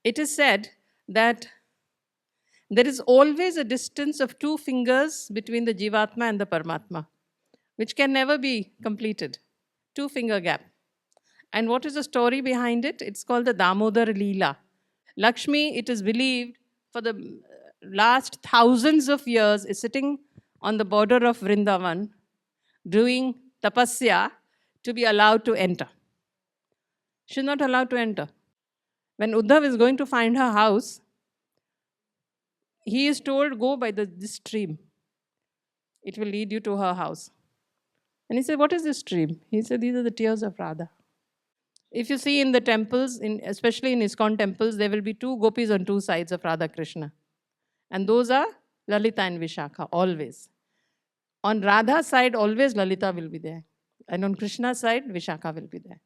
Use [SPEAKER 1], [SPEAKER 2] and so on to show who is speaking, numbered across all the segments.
[SPEAKER 1] It is said that there is always a distance of two fingers between the Jivatma and the Paramatma, which can never be completed. Two finger gap. And what is the story behind it? It's called the Damodar Leela. Lakshmi, it is believed, for the last thousands of years, is sitting on the border of Vrindavan doing tapasya to be allowed to enter. She's not allowed to enter. When Uddhav is going to find her house, he is told, go by this stream. It will lead you to her house. And he said, what is this stream? He said, these are the tears of Radha. If you see in the temples, especially in ISKCON temples, there will be two gopis on two sides of Radha Krishna. And those are Lalita and Vishakha, always. On Radha's side, always Lalita will be there. And on Krishna's side, Vishakha will be there.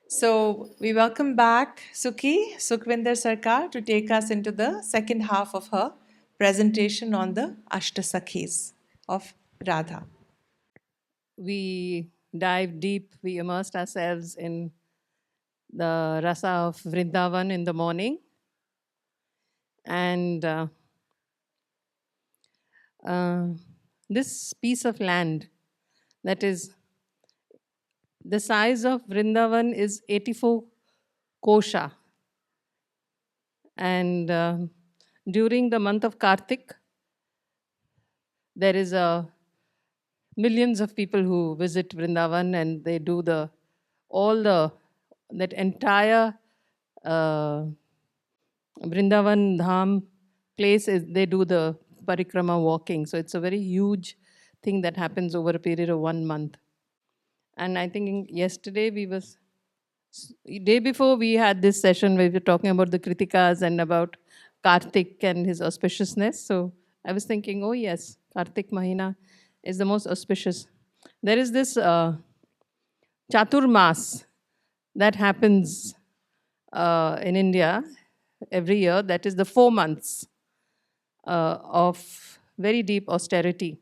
[SPEAKER 2] So we welcome back Sukhvinder Sarkar, to take us into the second half of her presentation on the Ashtasakhis of Radha.
[SPEAKER 1] We dive deep, we immersed ourselves in the rasa of Vrindavan in the morning. And this piece of land, that is, the size of Vrindavan is 84 kosha. And during the month of Kartik, there is millions of people who visit Vrindavan, and they do that entire Vrindavan Dham place, they do the parikrama walking. So it's a very huge thing that happens over a period of 1 month. And I think yesterday day before we had this session where we were talking about the Kritikas and about Kartik and his auspiciousness. So I was thinking, oh yes, Kartik Mahina is the most auspicious. There is this Chaturmas that happens in India every year. That is the 4 months of very deep austerity.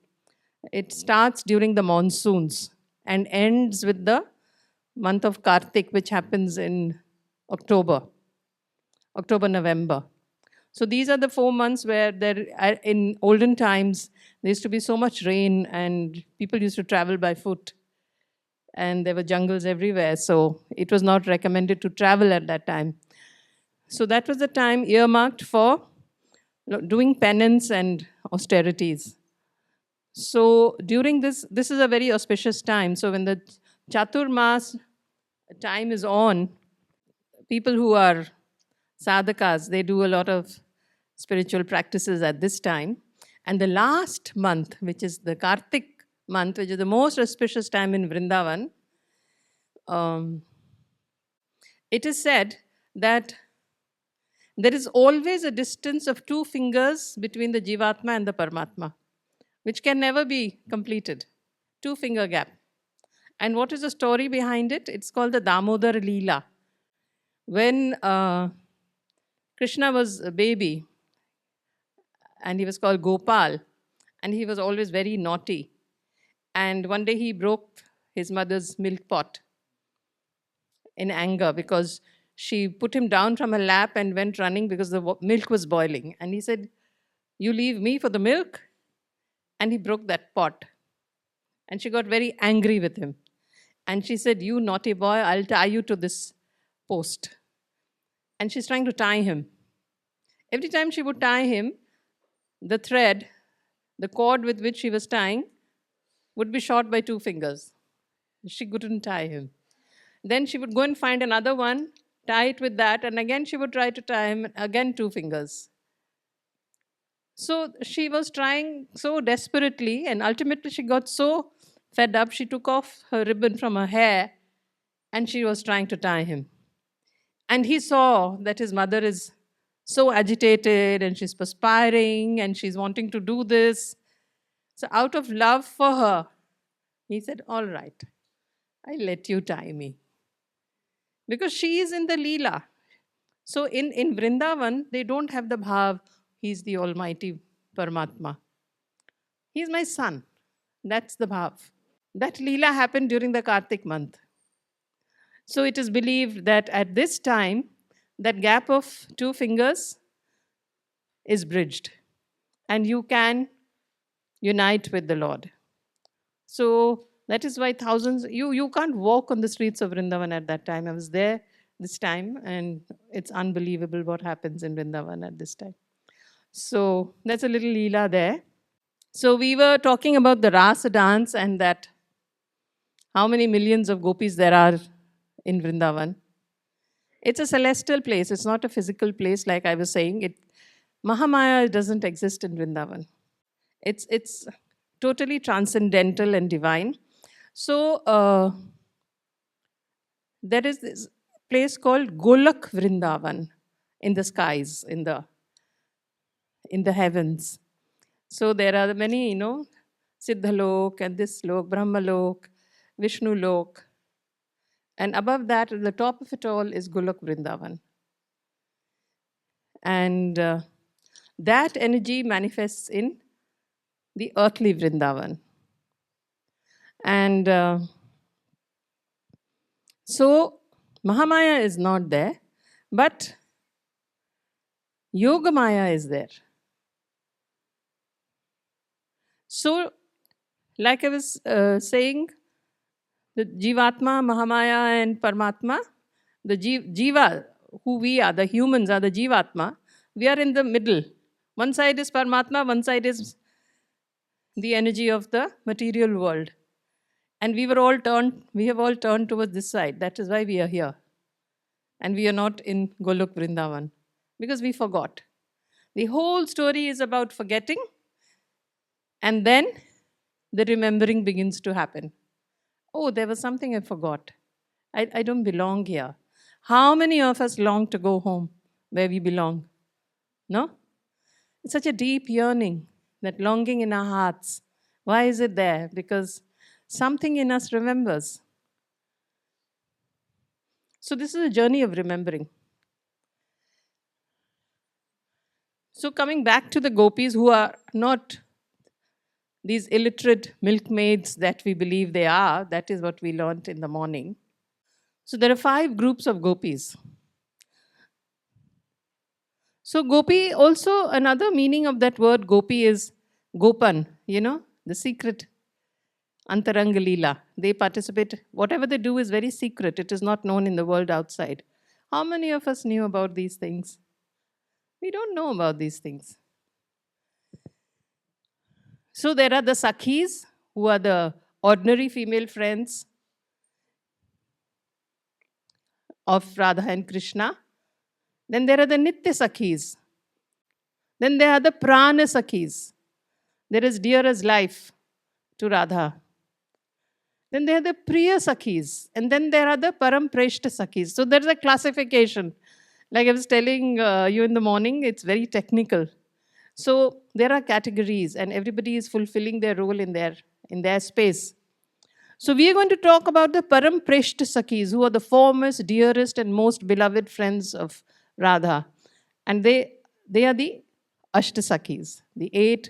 [SPEAKER 1] It starts during the monsoons and ends with the month of Kartik, which happens in October, November. So these are the 4 months where in olden times, there used to be so much rain and people used to travel by foot. And there were jungles everywhere, so it was not recommended to travel at that time. So that was the time earmarked for doing penance and austerities. So during this is a very auspicious time. So when the Chaturmas time is on, people who are sadhakas, they do a lot of spiritual practices at this time. And the last month, which is the Kartik month, which is the most auspicious time in Vrindavan, it is said that there is always a distance of two fingers between the Jivatma and the Paramatma, which can never be completed. 2 finger gap. And what is the story behind it? It's called the Damodar Leela. When Krishna was a baby, and he was called Gopal, and he was always very naughty. And one day he broke his mother's milk pot in anger because she put him down from her lap and went running because the milk was boiling. And he said, you leave me for the milk? And he broke that pot. And she got very angry with him. And she said, you naughty boy, I'll tie you to this post. And she's trying to tie him. Every time she would tie him, the thread, the cord with which she was tying, would be short by 2 fingers. She couldn't tie him. Then she would go and find another one, tie it with that, and again she would try to tie him, again 2 fingers. So she was trying so desperately, and ultimately she got so fed up, she took off her ribbon from her hair, and she was trying to tie him. And he saw that his mother is so agitated, and she's perspiring, and she's wanting to do this. So out of love for her, he said, all right, I'll let you tie me. Because she is in the Leela. So in Vrindavan, they don't have the bhav, he's the Almighty Paramatma. He's my son. That's the bhav. That Leela happened during the Kartik month. So it is believed that at this time, that gap of two fingers is bridged and you can unite with the Lord. So that is why thousands, you can't walk on the streets of Vrindavan at that time. I was there this time and it's unbelievable what happens in Vrindavan at this time. So that's a little Leela there. So we were talking about the Rasa dance and that how many millions of gopis there are in Vrindavan. It's a celestial place. It's not a physical place, like I was saying. Mahamaya doesn't exist in Vrindavan. It's totally transcendental and divine. So there is this place called Golak Vrindavan in the skies, in the heavens. So there are many, Siddhalok and this lok, Brahmalok, Vishnu lok. And above that, at the top of it all, is Golak Vrindavan. And that energy manifests in the earthly Vrindavan. And so Mahamaya is not there, but Yogamaya is there. So, like I was saying, the Jivatma, Mahamaya, and Paramatma, the Jiva, who we are, the humans are the Jivatma, we are in the middle. One side is Paramatma, one side is the energy of the material world. And we have all turned towards this side. That is why we are here. And we are not in Golok Vrindavan, because we forgot. The whole story is about forgetting, and then the remembering begins to happen. Oh, there was something I forgot. I don't belong here. How many of us long to go home where we belong? No? It's such a deep yearning, that longing in our hearts. Why is it there? Because something in us remembers. So this is a journey of remembering. So coming back to the gopis, who are not these illiterate milkmaids that we believe they are, that is what we learnt in the morning. So there are 5 groups of gopis. So gopi, also another meaning of that word gopi is gopan, the secret Antaranga Leela. They participate, whatever they do is very secret. It is not known in the world outside. How many of us knew about these things? We don't know about these things. So there are the Sakhis, who are the ordinary female friends of Radha and Krishna. Then there are the Nitya Sakhis. Then there are the Prana Sakhis. There is dear as life to Radha. Then there are the Priya Sakhis. And then there are the Param Preshta Sakhis. So there's a classification. Like I was telling you in the morning, it's very technical. So there are categories and everybody is fulfilling their role in their space. So we are going to talk about the Param Preshta Sakhis, who are the foremost, dearest and most beloved friends of Radha. And they are the Ashta Sakhis, the 8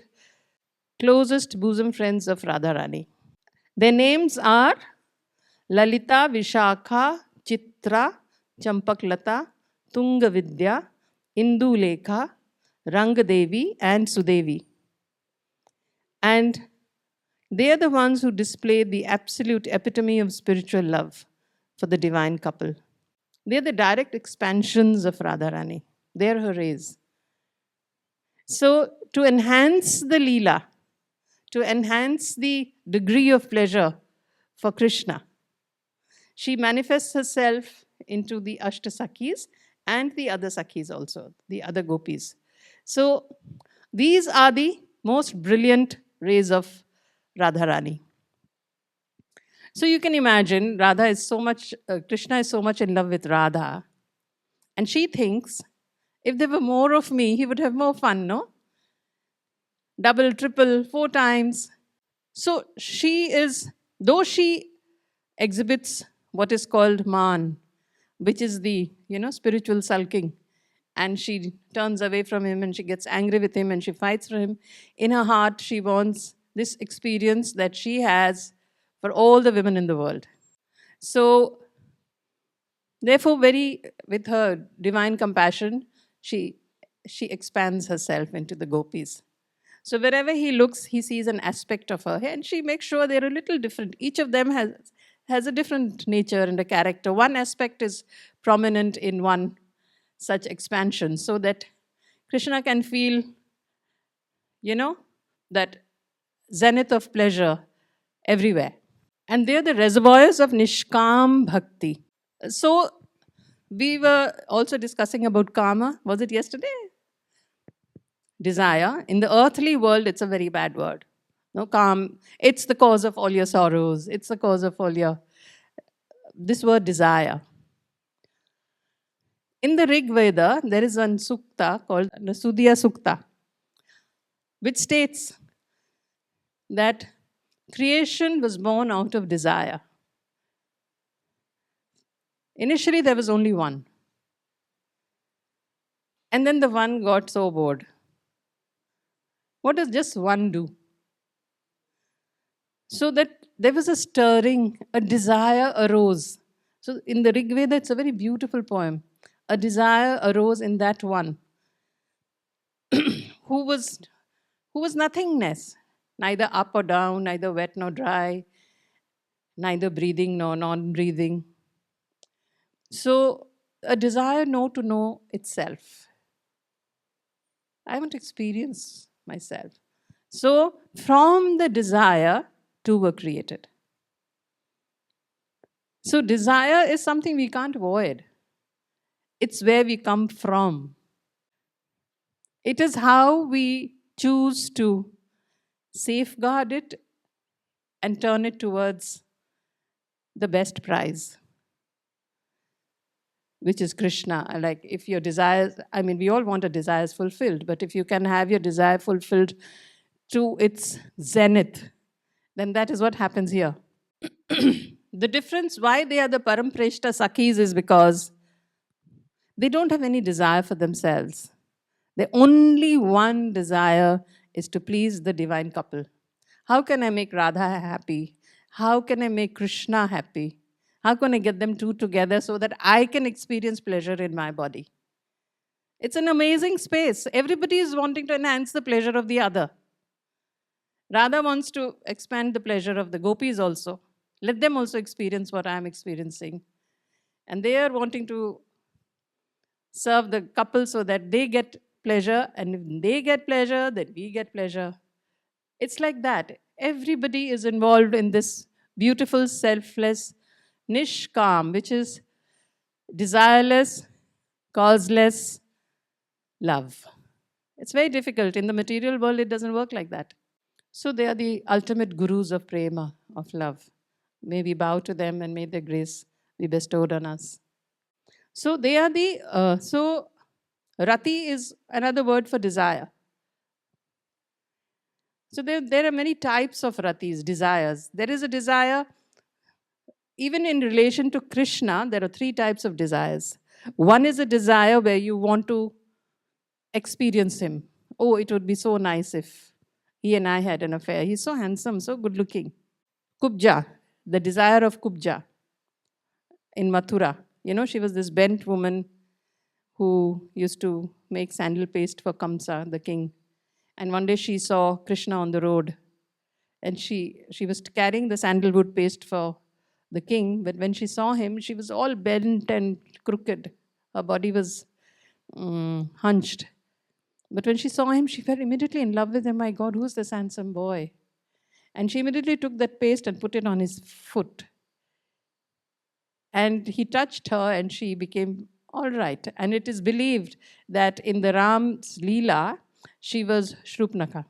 [SPEAKER 1] closest bosom friends of Radharani. Their names are Lalita, Vishakha, Chitra, Champaklata, Tungavidya, Indulekha, Rangadevi and Sudevi. And they are the ones who display the absolute epitome of spiritual love for the divine couple. They are the direct expansions of Radharani. They are her rays. So to enhance the Leela, to enhance the degree of pleasure for Krishna, she manifests herself into the Ashtasakhis and the other Sakhis also, the other gopis. So these are the most brilliant rays of Radharani. So you can imagine, Krishna is so much in love with Radha. And she thinks, if there were more of me, he would have more fun, no? Double, triple, 4 times. So though she exhibits what is called man, which is the, spiritual sulking. and she turns away from him and she gets angry with him and she fights for him. In her heart, she wants this experience that she has for all the women in the world. So, therefore, with her divine compassion, she, she expands herself into the gopis. So wherever he looks, he sees an aspect of her, and she makes sure they're a little different. Each of them has a different nature and a character. One aspect is prominent in one such expansion, so that Krishna can feel, that zenith of pleasure everywhere. And they're the reservoirs of Nishkam Bhakti. So we were also discussing about karma. Was it yesterday? Desire. In the earthly world, it's a very bad word. No, calm. It's the cause of all your sorrows. It's the cause of all your. This word desire. In the Rig Veda, there is one sukta called the Sudhya Sukta, which states that creation was born out of desire. Initially, there was only one. And then the one got so bored. What does just one do? So that there was a stirring, a desire arose. So in the Rig Veda, it's a very beautiful poem. A desire arose in that one who was nothingness, neither up or down, neither wet nor dry, neither breathing nor non-breathing. So a desire to know itself. I want to experience myself. So from the desire, two were created. So desire is something we can't avoid. It's where we come from. It is how we choose to safeguard it and turn it towards the best prize, which is Krishna. Like if your desires, we all want our desires fulfilled, but if you can have your desire fulfilled to its zenith, then that is what happens here. The difference why they are the Parampreshta Sakhis is because they don't have any desire for themselves. The only one desire is to please the divine couple. How can I make Radha happy? How can I make Krishna happy? How can I get them two together so that I can experience pleasure in my body? It's an amazing space. Everybody is wanting to enhance the pleasure of the other. Radha wants to expand the pleasure of the gopis also. Let them also experience what I am experiencing. And they are wanting to serve the couple so that they get pleasure, and if they get pleasure, then we get pleasure. It's like that. Everybody is involved in this beautiful, selfless, nishkam, which is desireless, causeless love. It's very difficult. In the material world, it doesn't work like that. So they are the ultimate gurus of prema, of love. May we bow to them and may their grace be bestowed on us. So they are the, rati is another word for desire. So there are many types of ratis, desires. There is a desire, even in relation to Krishna, there are three types of desires. One is a desire where you want to experience him. Oh, it would be so nice if he and I had an affair. He's so handsome, so good looking. Kubja, the desire of Kubja in Mathura. She was this bent woman who used to make sandal paste for Kamsa, the king. And one day she saw Krishna on the road. And she was carrying the sandalwood paste for the king. But when she saw him, she was all bent and crooked. Her body was hunched. But when she saw him, she fell immediately in love with him. My God, who's this handsome boy? And she immediately took that paste and put it on his foot. And he touched her and she became all right. And it is believed that in the Ram's Leela, she was Shrupnaka.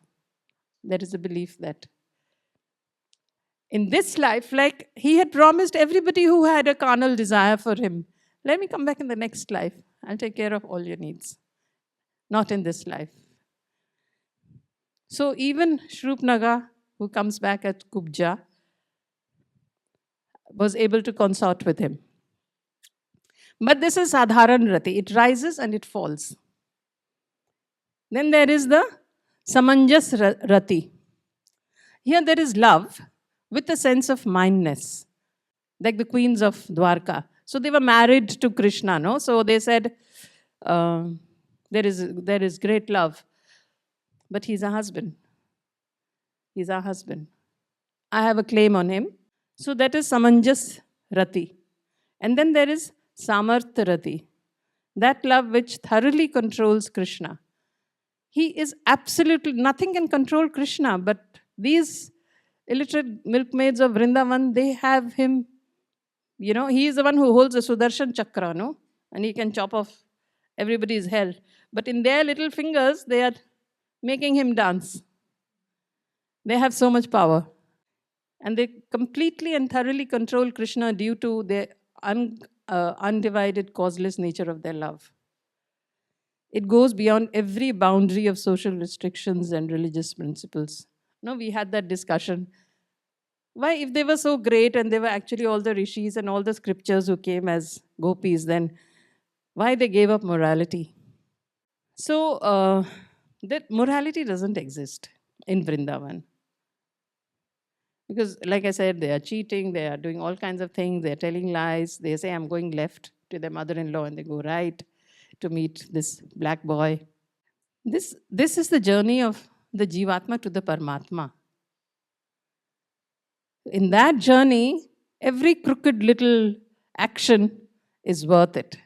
[SPEAKER 1] There is a belief that in this life, like he had promised everybody who had a carnal desire for him, let me come back in the next life. I'll take care of all your needs. Not in this life. So even Shrupnaga, who comes back at Kubja, was able to consort with him. But this is Sadharan Rati. It rises and it falls. Then there is the Samanjas Rati. Here there is love with a sense of mindness, like the queens of Dwarka. So they were married to Krishna, no? So they said, uh, there is great love, but he's a husband. He's our husband. I have a claim on him. So that is Samanjas Rati. And then there is Samartha Rati, that love which thoroughly controls Krishna. He is absolutely, nothing can control Krishna, but these illiterate milkmaids of Vrindavan, they have him, he is the one who holds a Sudarshan Chakra, no? And he can chop off everybody's head. But in their little fingers, they are making him dance. They have so much power. And they completely and thoroughly control Krishna due to their undivided, causeless nature of their love. It goes beyond every boundary of social restrictions and religious principles. No, we had that discussion. Why, if they were so great and they were actually all the rishis and all the scriptures who came as gopis, then why they gave up morality? So, that morality doesn't exist in Vrindavan. Because, like I said, they are cheating, they are doing all kinds of things, they are telling lies. They say, I'm going left to their mother in law, and they go right to meet this black boy. This is the journey of the Jivatma to the Paramatma. In that journey, every crooked little action is worth it.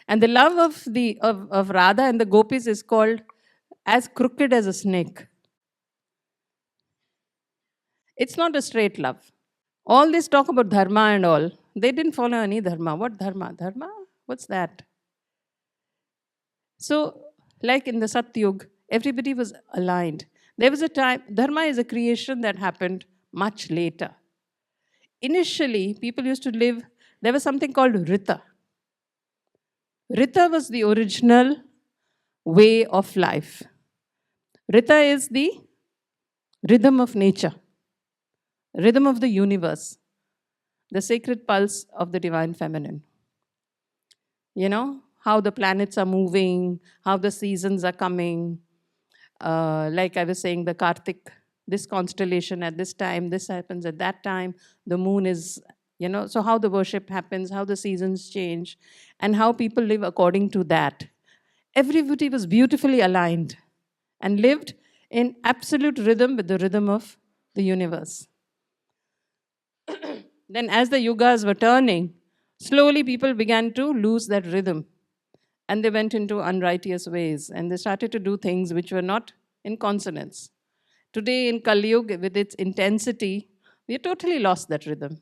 [SPEAKER 1] And the love of Radha and the gopis is called as crooked as a snake. It's not a straight love. All this talk about dharma and all, they didn't follow any dharma. What dharma? Dharma? What's that? So, like in the Satyug, everybody was aligned. There was a time, dharma is a creation that happened much later. Initially, people used to live, there was something called Rita. Rita was the original way of life. Rita is the rhythm of nature, rhythm of the universe, the sacred pulse of the divine feminine. How the planets are moving, how the seasons are coming. Like I was saying, the Kartik, this constellation at this time, this happens at that time, the moon is, so how the worship happens, how the seasons change, and how people live according to that. Everybody was beautifully aligned and lived in absolute rhythm with the rhythm of the universe. Then as the yugas were turning, slowly people began to lose that rhythm. And they went into unrighteous ways. And they started to do things which were not in consonance. Today in Kali Yuga, with its intensity, we have totally lost that rhythm.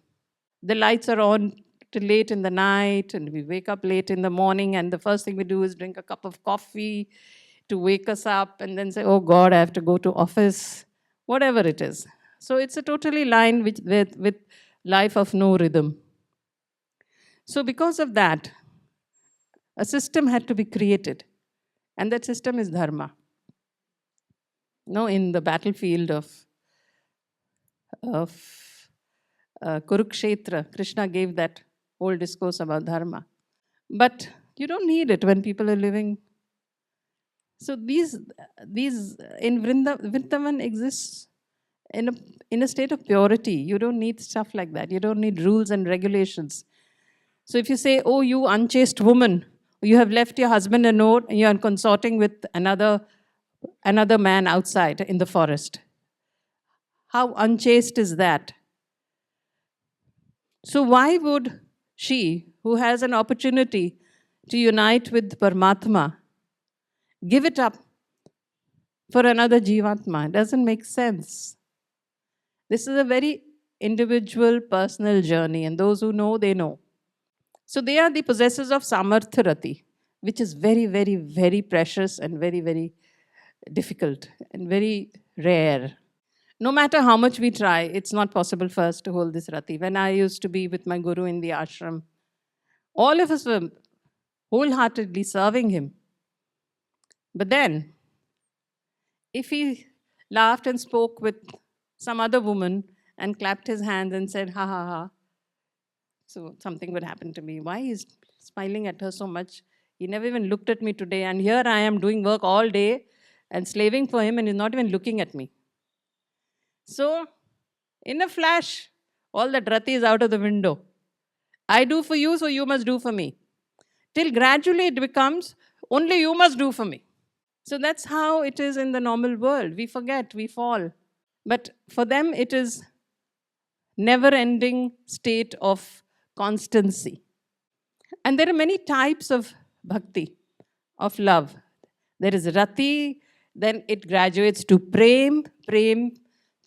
[SPEAKER 1] The lights are on till late in the night, and we wake up late in the morning, and the first thing we do is drink a cup of coffee to wake us up, and then say, oh God, I have to go to office, whatever it is. So it's a totally line with life of no rhythm. So because of that, a system had to be created, and that system is dharma. In the battlefield of Kurukshetra, Krishna gave that whole discourse about dharma. But you don't need it when people are living. So these in Vrindavan exists in a state of purity. You don't need stuff like that. You don't need rules and regulations. So if you say, oh, you unchaste woman, you have left your husband a note and you are consorting with another man outside in the forest. How unchaste is that? So why would she, who has an opportunity to unite with Paramatma, give it up for another Jivatma? It doesn't make sense. This is a very individual, personal journey, and those who know, they know. So they are the possessors of Samartha Rati, which is very, very, very precious and very, very difficult and very rare. No matter how much we try, it's not possible for us to hold this Rati. When I used to be with my guru in the ashram, all of us were wholeheartedly serving him. But then, if he laughed and spoke with some other woman and clapped his hands and said, ha ha ha, so something would happen to me. Why is smiling at her so much. He never even looked at me today. And here I am doing work all day and slaving for him, and he's not even looking at me. So, in a flash, all that rati is out of the window. I do for you, so you must do for me. Till gradually it becomes, only you must do for me. So that's how it is in the normal world. We forget, we fall. But for them, it is never-ending state of constancy. And there are many types of bhakti, of love. There is rati, then it graduates to prem, prem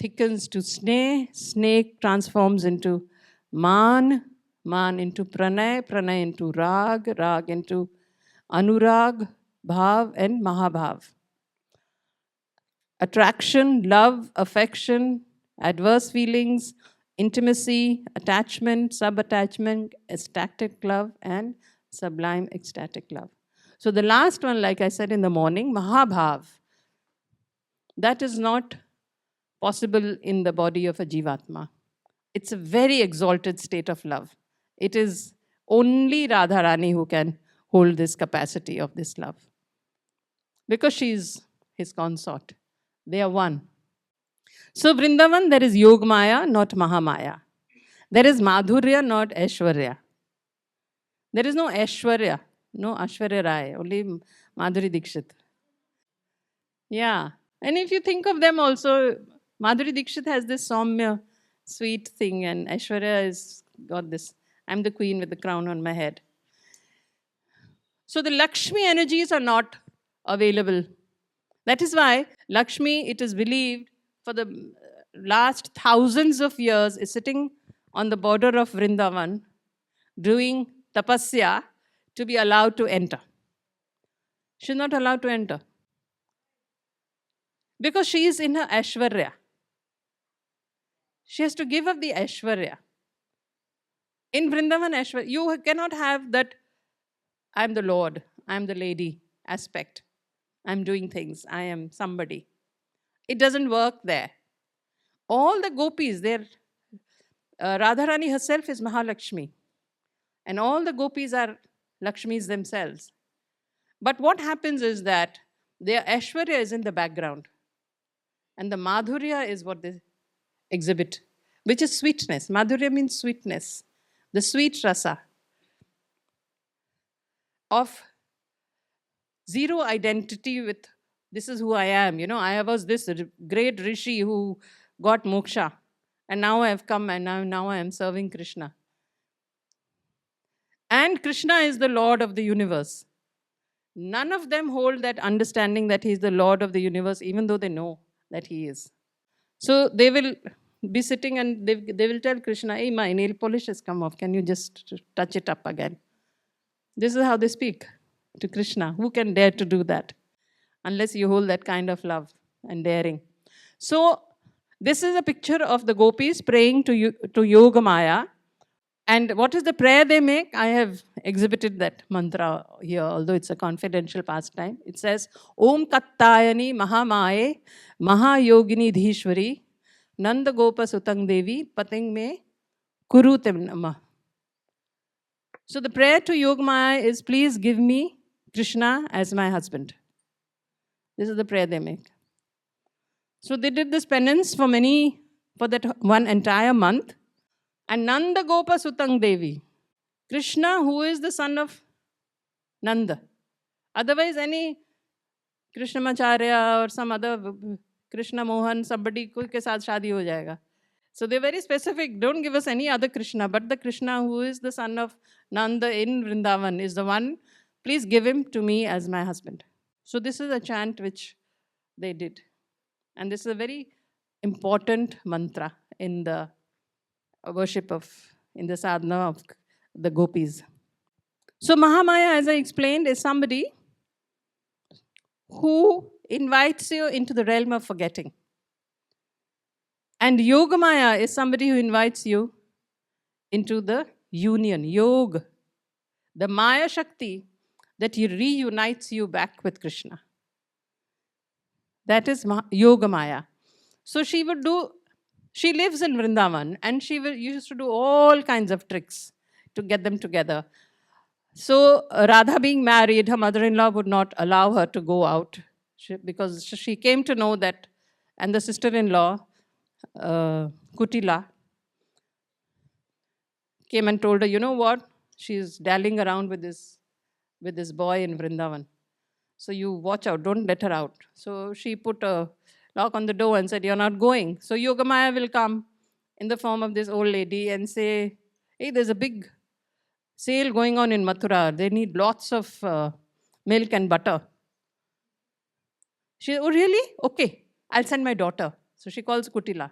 [SPEAKER 1] thickens to sneh, sneh transforms into man, man into pranay, pranay into rag, rag into anurag, bhav and mahabhav. Attraction, love, affection, adverse feelings, intimacy, attachment, sub-attachment, ecstatic love, and sublime ecstatic love. So the last one, like I said in the morning, mahabhav, that is not possible in the body of a jivatma. It's a very exalted state of love. It is only Radharani who can hold this capacity of this love, because she is his consort. They are one. So Vrindavan, there is Yogmaya, not Mahamaya. There is Madhurya, not Aishwarya. There is no Aishwarya, no Aishwarya Rai, only Madhuri Dikshit. Yeah. And if you think of them also, Madhuri Dikshit has this Saumya, sweet thing, and Aishwarya has got this, I'm the queen with the crown on my head. So the Lakshmi energies are not available. That is why Lakshmi, it is believed, for the last thousands of years is sitting on the border of Vrindavan doing tapasya to be allowed to enter. She's not allowed to enter because she is in her Aishwarya. She has to give up the Aishwarya. In Vrindavan Aishwarya, you cannot have that I'm the Lord, I'm the lady aspect. I'm doing things, I am somebody. It doesn't work there. All the gopis, Radharani herself is Mahalakshmi. And all the gopis are Lakshmis themselves. But what happens is that their Aishwarya is in the background. And the Madhurya is what they exhibit, which is sweetness. Madhurya means sweetness. The sweet rasa of zero identity with this is who I am. You know, I was this great rishi who got moksha. And now I have come and now I am serving Krishna. And Krishna is the Lord of the universe. None of them hold that understanding that he is the Lord of the universe, even though they know that he is. So they will be sitting and they will tell Krishna, hey, my nail polish has come off. Can you just touch it up again? This is how they speak to Krishna. Who can dare to do that? Unless you hold that kind of love and daring. So this is a picture of the gopis praying to Yogamaya. And what is the prayer they make? I have exhibited that mantra here, although it's a confidential pastime. It says, Om Kattayani Mahamaye Mahayogini Dhishwari Nanda Gopa Sutang Devi Pating Me Kurutem Namah. So the prayer to Yogamaya is, please give me Krishna as my husband. This is the prayer they make. So they did this penance for that one entire month. And Nanda Gopa Sutang Devi, Krishna, who is the son of Nanda. Otherwise, any Krishnamacharya or some other Krishna Mohan, somebody ke saath shadi ho jayega. So they're very specific. Don't give us any other Krishna, but the Krishna who is the son of Nanda in Vrindavan is the one. Please give him to me as my husband. So this is a chant which they did. And this is a very important mantra in the worship in the sadhana of the gopis. So Mahamaya, as I explained, is somebody who invites you into the realm of forgetting. And Yogamaya is somebody who invites you into the union, yoga, the Maya Shakti that reunites you back with Krishna. That is Yogamaya. So she lives in Vrindavan and she used to do all kinds of tricks to get them together. So Radha being married, her mother-in-law would not allow her to go out because she came to know that, and the sister-in-law, Kutila, came and told her, you know what? She's dallying around with this boy in Vrindavan. So you watch out, don't let her out. So she put a lock on the door and said, you're not going. So Yogamaya will come in the form of this old lady and say, hey, there's a big sale going on in Mathura. They need lots of milk and butter. She, oh, really? Okay, I'll send my daughter. So she calls Kutila.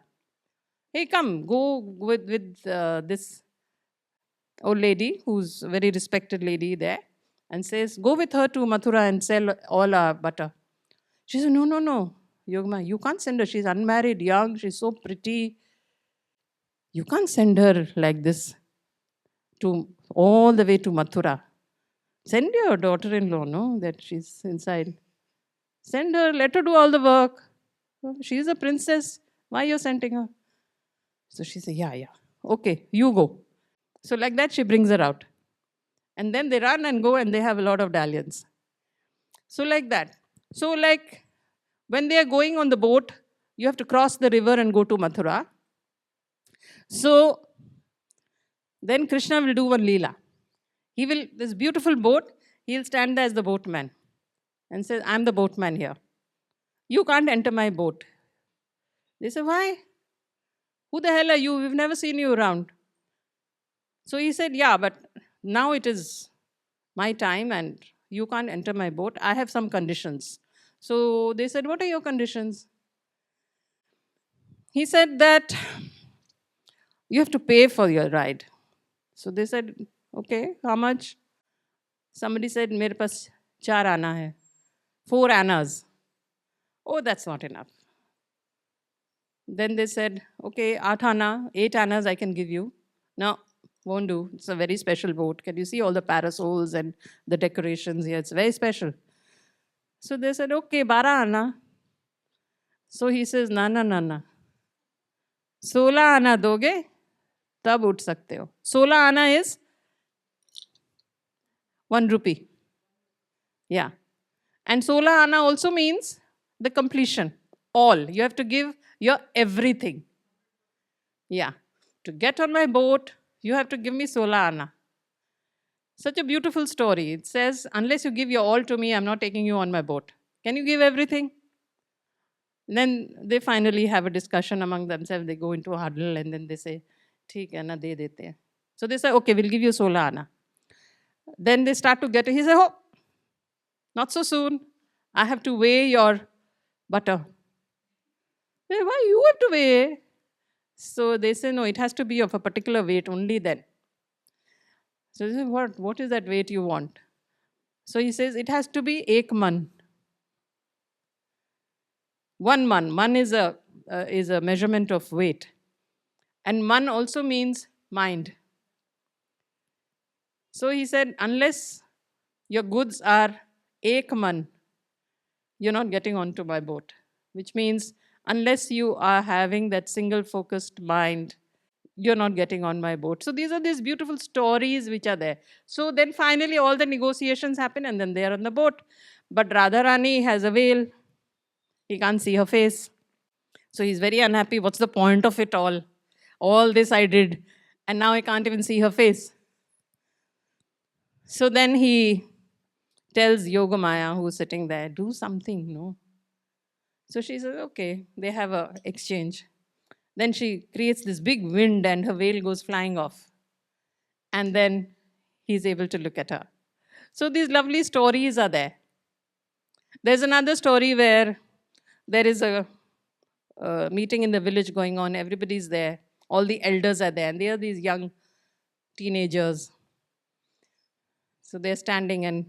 [SPEAKER 1] Hey, come, go with this old lady, who's a very respected lady there, and says, go with her to Mathura and sell all our butter. She said, no, no, no, Yogma, you can't send her. She's unmarried, young, she's so pretty. You can't send her like this to all the way to Mathura. Send your daughter-in-law, no, that she's inside. Send her, let her do all the work. She's a princess. Why you're sending her? So she said, yeah, yeah. Okay, you go. So like that, she brings her out. And then they run and go and they have a lot of dalliance. So like that. So like when they are going on the boat, you have to cross the river and go to Mathura. So then Krishna will do one leela. He will, this beautiful boat, he'll stand there as the boatman and says, I'm the boatman here. You can't enter my boat. They say, why? Who the hell are you? We've never seen you around. So he said, yeah, but now it is my time and you can't enter my boat. I have some conditions. So they said, what are your conditions? He said that you have to pay for your ride. So they said, okay, how much? Somebody said, mere pas 4 आना hai, 4 annas. Oh, that's not enough. Then they said, okay, 8 annas I can give you. No, won't do. It's a very special boat. Can you see all the parasols and the decorations here? It's very special. So they said, okay, 12 anna. So he says, na, na, na, na. 16 आना दोगे तब उठ सकते हो. 16 आना is 1 rupee. Yeah. And 16 आना also means the completion. All. You have to give your everything. Yeah. To get on my boat, you have to give me 16 आना. Such a beautiful story. It says, unless you give your all to me, I'm not taking you on my boat. Can you give everything? Then they finally have a discussion among themselves. They go into a huddle and then they say, "Theek hai na, de dete hain." So they say, okay, we'll give you 16 आना. Then they start to get it. He said, oh, not so soon. I have to weigh your butter. They say, why you have to weigh? So they say, no, it has to be of a particular weight only then. So they say, what is that weight you want? So he says, it has to be ek man. 1 man. Man is a measurement of weight. And man also means mind. So he said, unless your goods are ek man, you're not getting onto my boat. Which means, unless you are having that single focused mind, you're not getting on my boat. So these are these beautiful stories which are there. So then finally all the negotiations happen and then they are on the boat. But Radharani has a veil. He can't see her face. So he's very unhappy. What's the point of it all? All this I did, and now I can't even see her face. So then he tells Yogamaya, who's sitting there, do something, no? So she says, okay, they have an exchange. Then she creates this big wind and her veil goes flying off. And then he's able to look at her. So these lovely stories are there. There's another story where there is a meeting in the village going on. Everybody's there. All the elders are there. And they are these young teenagers. So they're standing and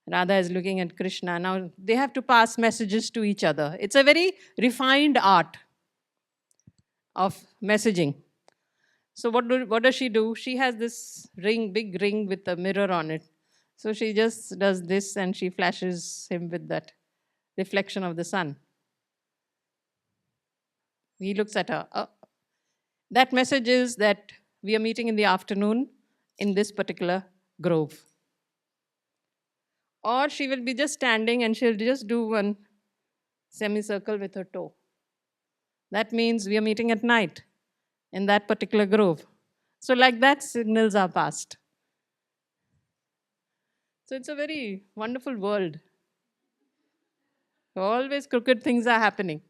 [SPEAKER 1] Radha is looking at Krishna. Now they have to pass messages to each other. It's a very refined art of messaging. So what does she do? She has this ring, big ring with a mirror on it. So she just does this and she flashes him with that reflection of the sun. He looks at her. That message is that we are meeting in the afternoon in this particular grove. Or she will be just standing and she'll just do one semicircle with her toe. That means we are meeting at night in that particular grove. So, like that, signals are passed. So, it's a very wonderful world. Always crooked things are happening.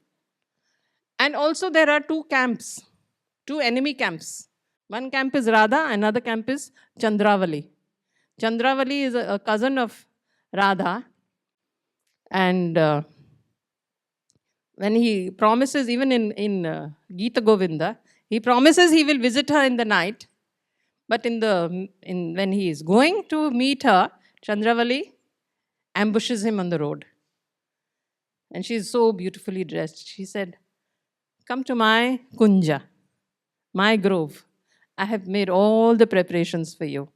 [SPEAKER 1] And also, there are two camps, two enemy camps. One camp is Radha, another camp is Chandravali. Chandravali is a cousin of Radha, and when he promises, even in Gita Govinda, he promises he will visit her in the night. But when he is going to meet her, Chandravali ambushes him on the road. And she is so beautifully dressed. She said, "Come to my kunja, my grove. I have made all the preparations for you."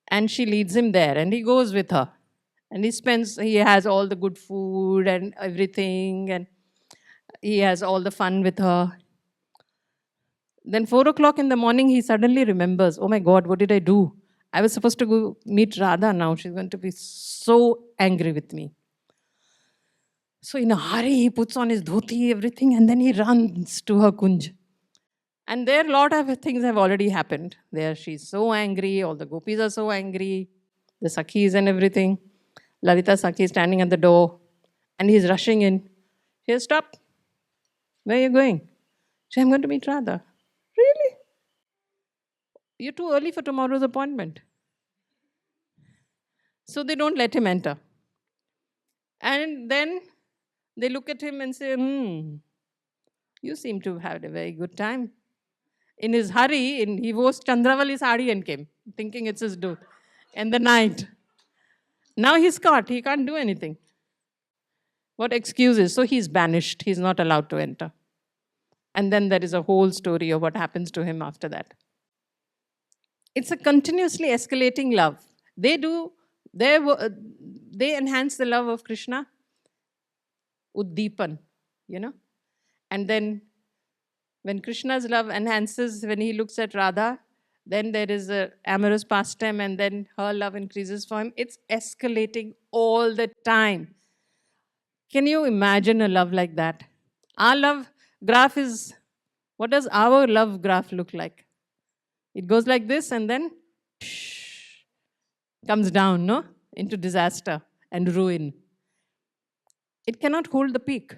[SPEAKER 1] And she leads him there, and he goes with her. And he has all the good food and everything, and he has all the fun with her. Then 4 o'clock in the morning, he suddenly remembers, "Oh my God, what did I do? I was supposed to go meet Radha now. She's going to be so angry with me." So in a hurry, he puts on his dhoti, everything, and then he runs to her kunj. And there, a lot of things have already happened. There, she's so angry. All the gopis are so angry. The sakhis and everything. Lalita Sakhi is standing at the door, and he's rushing in. She says, "Stop. Where are you going?" She says, "I'm going to meet Radha." "Really? You're too early for tomorrow's appointment." So they don't let him enter. And then they look at him and say, "You seem to have had a very good time." In his hurry, he wore Chandravali sari and came, thinking it's his do. And the night. Now he's caught. He can't do anything. What excuses? So he's banished. He's not allowed to enter. And then there is a whole story of what happens to him after that. It's a continuously escalating love. They enhance the love of Krishna, Uddipan, And then when Krishna's love enhances, when he looks at Radha, then there is a amorous pastime, and then her love increases for him. It's escalating all the time. Can you imagine a love like that? Our love graph is, what does our love graph look like? It goes like this and then comes down, no? Into disaster and ruin. It cannot hold the peak.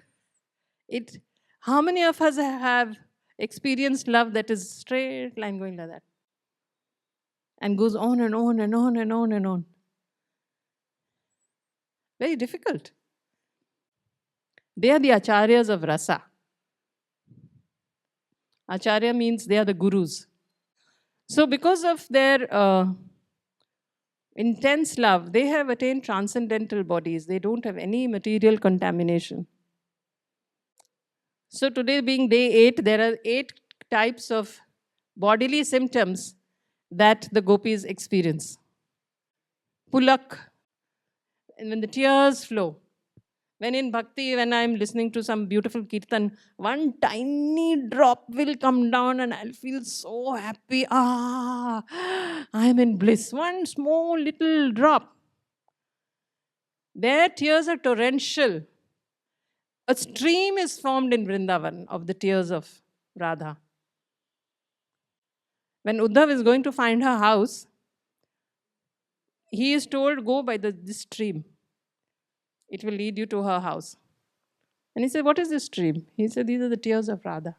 [SPEAKER 1] How many of us have experienced love that is straight line going like that? And goes on and on and on and on and on. Very difficult. They are the acharyas of rasa. Acharya means they are the gurus. So because of their intense love, they have attained transcendental bodies. They don't have any material contamination. So today being day 8, there are 8 types of bodily symptoms that the gopis experience. Pulak, and when the tears flow. When in bhakti, when I'm listening to some beautiful kirtan, one tiny drop will come down and I'll feel so happy. I'm in bliss. One small little drop. Their tears are torrential. A stream is formed in Vrindavan of the tears of Radha. When Uddhav is going to find her house, he is told, "Go by this stream. It will lead you to her house." And he said, "What is this stream?" He said, "These are the tears of Radha."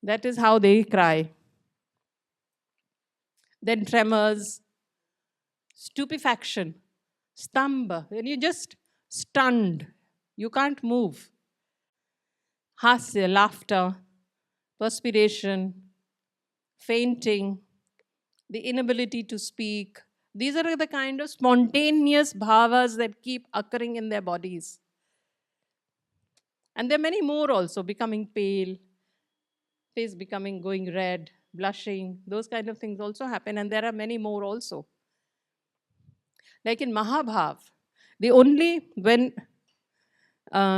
[SPEAKER 1] That is how they cry. Then tremors, stupefaction, stamba, when you're just stunned, you can't move. Hasya, laughter, perspiration, fainting, the inability to speak. These are the kind of spontaneous bhavas that keep occurring in their bodies. And there are many more also, becoming pale, face going red, blushing, those kind of things also happen. And there are many more also. Like in Mahabhav,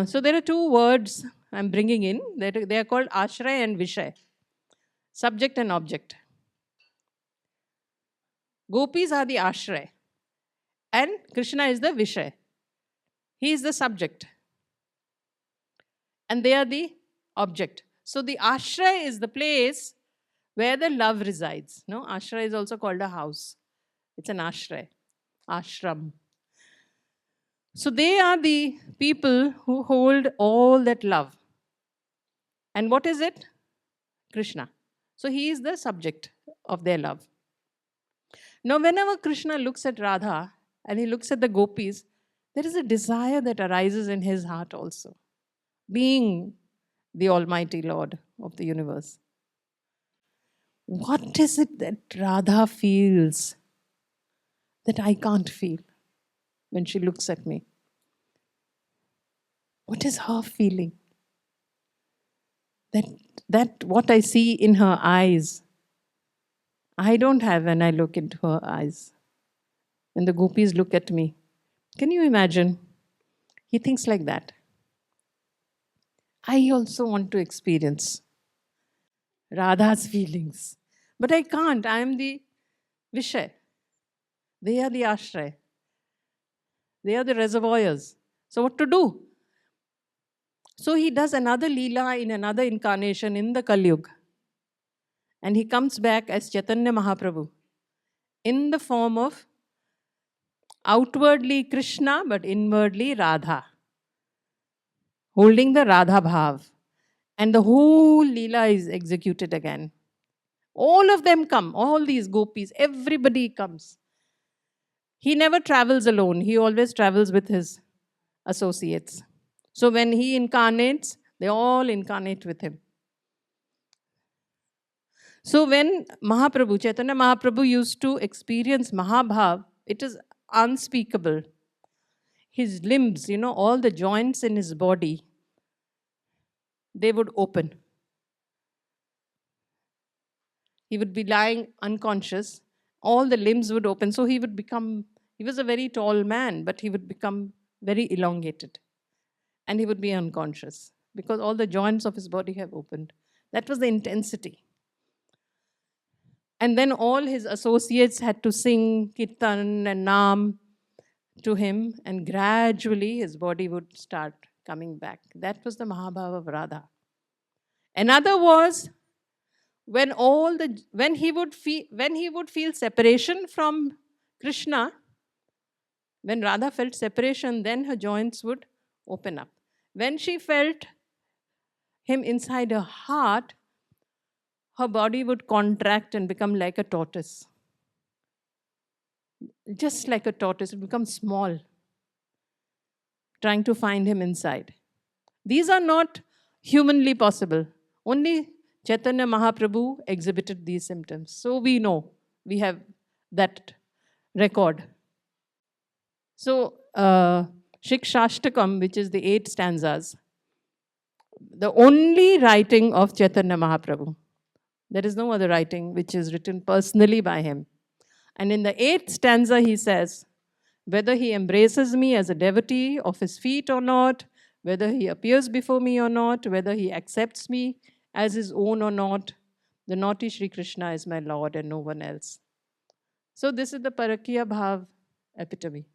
[SPEAKER 1] so there are 2 words I'm bringing in. They are called Ashray and Vishay, subject and object. Gopis are the Ashray, and Krishna is the Vishay. He is the subject. And they are the object. So the ashray is the place where the love resides. No, ashray is also called a house. It's an ashray, ashram. So they are the people who hold all that love. And what is it? Krishna. So he is the subject of their love. Now, whenever Krishna looks at Radha and he looks at the gopis, there is a desire that arises in his heart also, being the Almighty Lord of the universe. What is it that Radha feels that I can't feel when she looks at me? What is her feeling? That what I see in her eyes, I don't have when I look into her eyes. When the gopis look at me, can you imagine? He thinks like that. I also want to experience Radha's feelings. But I can't. I am the Vishay. They are the ashray. They are the reservoirs. So what to do? So he does another Leela in another incarnation in the Kali Yuga. And he comes back as Chaitanya Mahaprabhu in the form of outwardly Krishna but inwardly Radha, holding the Radha Bhav. And the whole Leela is executed again. All of them come, all these gopis, everybody comes. He never travels alone, he always travels with his associates. So when he incarnates, they all incarnate with him. So when Mahaprabhu, Chaitanya Mahaprabhu used to experience Mahabhav, it is unspeakable. His limbs, all the joints in his body, they would open. He would be lying unconscious, all the limbs would open. So he was a very tall man, but he would become very elongated. And he would be unconscious because all the joints of his body have opened. That was the intensity. And then all his associates had to sing Kirtan and Naam to him, and gradually his body would start coming back. That was the Mahabhava of Radha. Another was when he would feel separation from Krishna, when Radha felt separation, then her joints would open up. When she felt him inside her heart, her body would contract and become like a tortoise. Just like a tortoise, it becomes small, trying to find him inside. These are not humanly possible. Only Chaitanya Mahaprabhu exhibited these symptoms. So we know, we have that record. So, Shikshashtakam, which is the 8 stanzas, the only writing of Chaitanya Mahaprabhu. There is no other writing which is written personally by him. And in the 8th stanza, he says, whether he embraces me as a devotee of his feet or not, whether he appears before me or not, whether he accepts me as his own or not, the naughty Sri Krishna is my Lord and no one else. So this is the Parakiya Bhav epitome.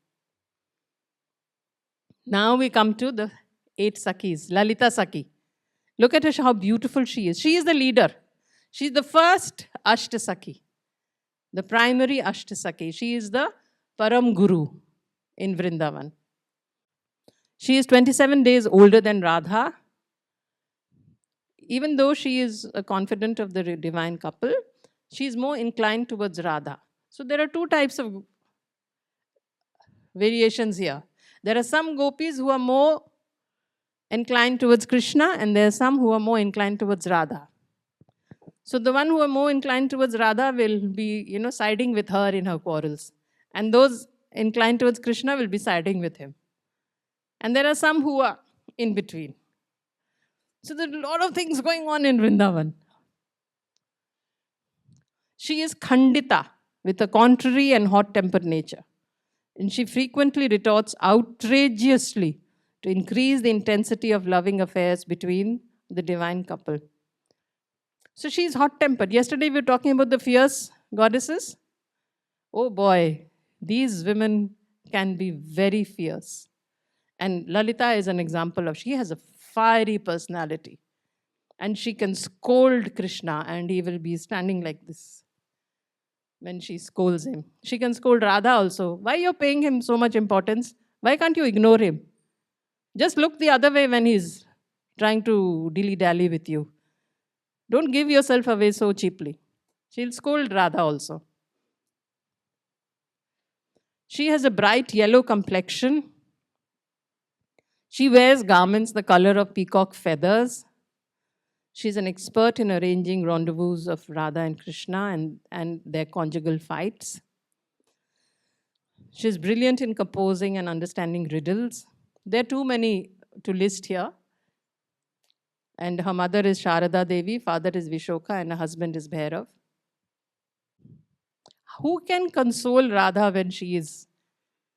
[SPEAKER 1] Now we come to the 8 Sakhis, Lalita Sakhi. Look at her, how beautiful she is. She is the leader. She is the first Ashtasakhi, the primary Ashtasakhi. She is the Param Guru in Vrindavan. She is 27 days older than Radha. Even though she is a confidant of the divine couple, she is more inclined towards Radha. So there are 2 types of variations here. There are some gopis who are more inclined towards Krishna, and there are some who are more inclined towards Radha. So the one who are more inclined towards Radha will be, siding with her in her quarrels. And those inclined towards Krishna will be siding with him. And there are some who are in between. So there are a lot of things going on in Vrindavan. She is Khandita, with a contrary and hot-tempered nature. And she frequently retorts outrageously to increase the intensity of loving affairs between the divine couple. So she's hot-tempered. Yesterday we were talking about the fierce goddesses. Oh boy, these women can be very fierce. And Lalita is an example of, she has a fiery personality. And she can scold Krishna and he will be standing like this when she scolds him. She can scold Radha also. Why you're paying him so much importance? Why can't you ignore him? Just look the other way when he's trying to dilly-dally with you. Don't give yourself away so cheaply. She'll scold Radha also. She has a bright yellow complexion. She wears garments the color of peacock feathers. She's an expert in arranging rendezvous of Radha and Krishna and their conjugal fights. She's brilliant in composing and understanding riddles. There are too many to list here. And her mother is Sharada Devi, father is Vishoka, and her husband is Bhairav. Who can console Radha when she is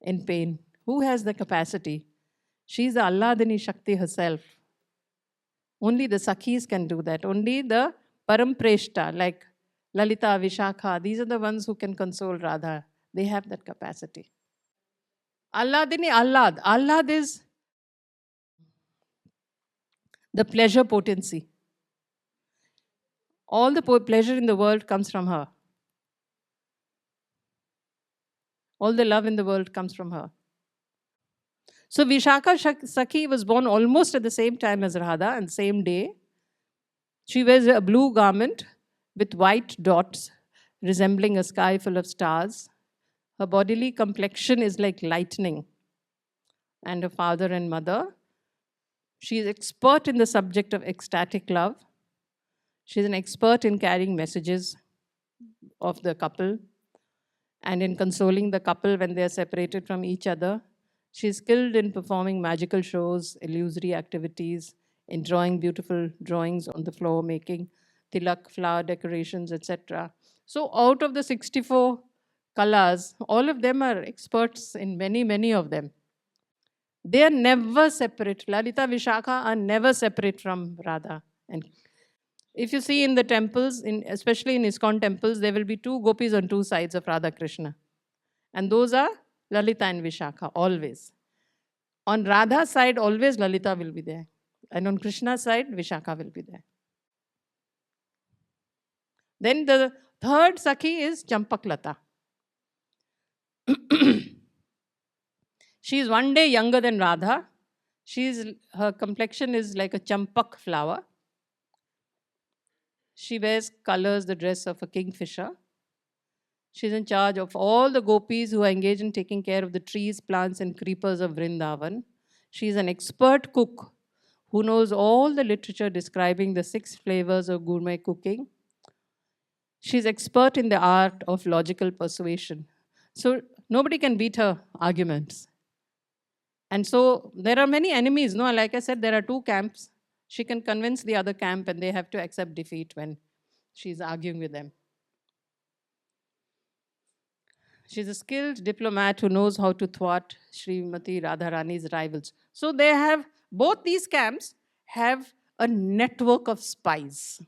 [SPEAKER 1] in pain? Who has the capacity? She is the Alladini Shakti herself. Only the Sakhis can do that. Only the Parampreshta, like Lalita, Vishakha, these are the ones who can console Radha. They have that capacity. Alladini Allad. Allad is the pleasure potency. All the pleasure in the world comes from her. All the love in the world comes from her. So Vishakha Sakhi was born almost at the same time as Radha and same day. She wears a blue garment with white dots resembling a sky full of stars. Her bodily complexion is like lightning. And her father and mother. She is expert in the subject of ecstatic love. She is an expert in carrying messages of the couple and in consoling the couple when they are separated from each other. She is skilled in performing magical shows, illusory activities, in drawing beautiful drawings on the floor, making tilak, flower decorations, etc. So out of the 64 kalas, all of them are experts in many, many of them. They are never separate. Lalita, Vishakha are never separate from Radha. And if you see in the temples, especially in ISKCON temples, there will be two gopis on two sides of Radha Krishna. And those are Lalita and Vishakha, always. On Radha's side, always Lalita will be there. And on Krishna's side, Vishakha will be there. Then the third Sakhi is Champaklata. She is one day younger than Radha. Her complexion is like a champak flower. She wears colors, the dress of a kingfisher. She's in charge of all the gopis who are engaged in taking care of the trees, plants, and creepers of Vrindavan. She's an expert cook who knows all the literature describing the 6 flavors of gourmet cooking. She's expert in the art of logical persuasion. So nobody can beat her arguments. And so there are many enemies. No, like I said, there are 2 camps. She can convince the other camp and they have to accept defeat when she's arguing with them. She's a skilled diplomat who knows how to thwart Srimati Radharani's rivals. So they have, both these camps have a network of spies.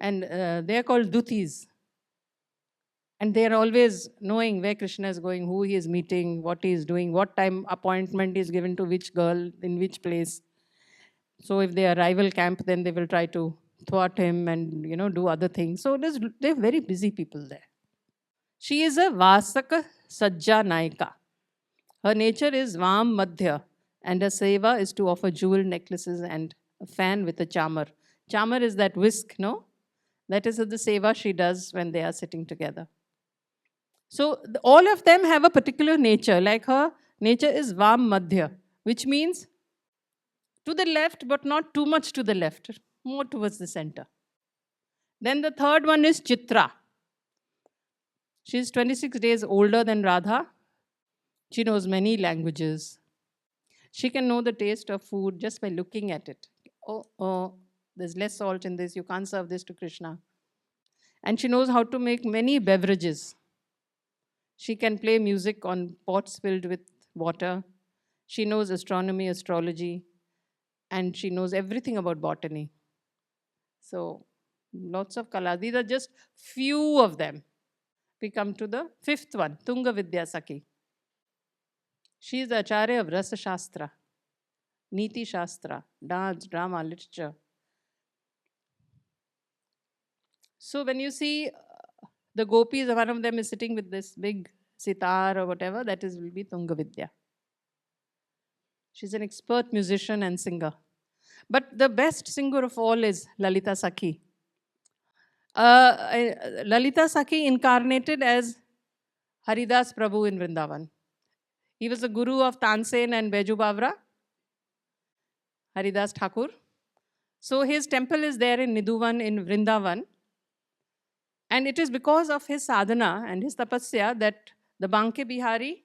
[SPEAKER 1] And they are called dutis. And they are always knowing where Krishna is going, who he is meeting, what he is doing, what time appointment is given to which girl, in which place. So if they are rival camp, then they will try to thwart him and do other things. So they're very busy people there. She is a Vasaka Sajja Naika. Her nature is Vam Madhya, and her seva is to offer jewel necklaces and a fan with a chamar. Chamar is that whisk, no? That is the seva she does when they are sitting together. So all of them have a particular nature. Like her nature is Vam Madhya, which means to the left, but not too much to the left, more towards the center. Then the third one is Chitra. She's 26 days older than Radha. She knows many languages. She can know the taste of food just by looking at it. Oh, there's less salt in this. You can't serve this to Krishna. And she knows how to make many beverages. She can play music on pots filled with water. She knows astronomy, astrology, and she knows everything about botany. So, lots of kalas. These are just few of them. we come to the fifth one, Tunga Vidya Sakhi. She is the Acharya of Rasa Shastra, Niti Shastra, dance, drama, literature. So when you see the gopis, one of them is sitting with this big sitar or whatever, that is will be Tunga Vidya. She's an expert musician and singer. But the best singer of all is Lalita Sakhi. Lalita Sakhi incarnated as Haridas Prabhu in Vrindavan. He was the guru of Tansen and Baiju Bavra, Haridas Thakur. So his temple is there in Nidhuvan in Vrindavan. And it is because of his sadhana and his tapasya that the Banke Bihari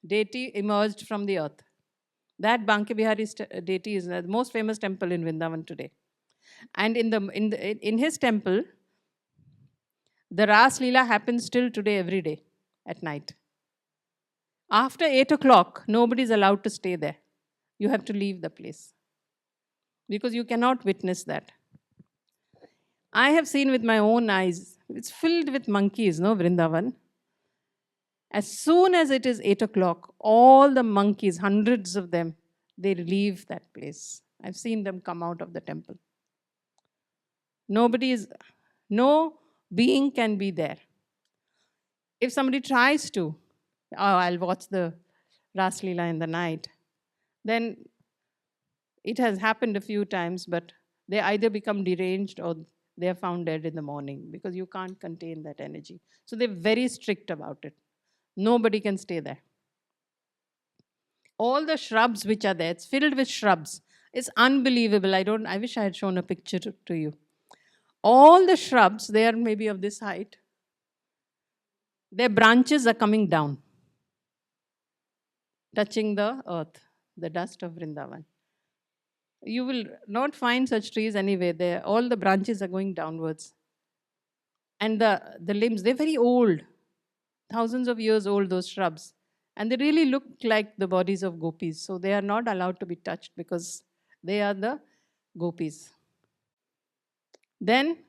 [SPEAKER 1] deity emerged from the earth. That Banke Bihari deity is the most famous temple in Vrindavan today. And in his temple, the Ras Leela happens still today every day at night. After 8 o'clock, nobody is allowed to stay there. You have to leave the place because you cannot witness that. I have seen with my own eyes, it's filled with monkeys, no, Vrindavan. As soon as it is 8 o'clock, all the monkeys, hundreds of them, they leave that place. I've seen them come out of the temple. No being can be there. If somebody tries to, I'll watch the Ras Leela in the night, then it has happened a few times, but they either become deranged or they are found dead in the morning because you can't contain that energy. So they're very strict about it. Nobody can stay there. All the shrubs which are there, it's filled with shrubs. It's unbelievable. I wish I had shown a picture to you. All the shrubs, they are maybe of this height. Their branches are coming down, touching the earth, the dust of Vrindavan. You will not find such trees anyway. All the branches are going downwards. And the limbs, they're very old. Thousands of years old, those shrubs. And they really look like the bodies of gopis. So they are not allowed to be touched because they are the gopis. Then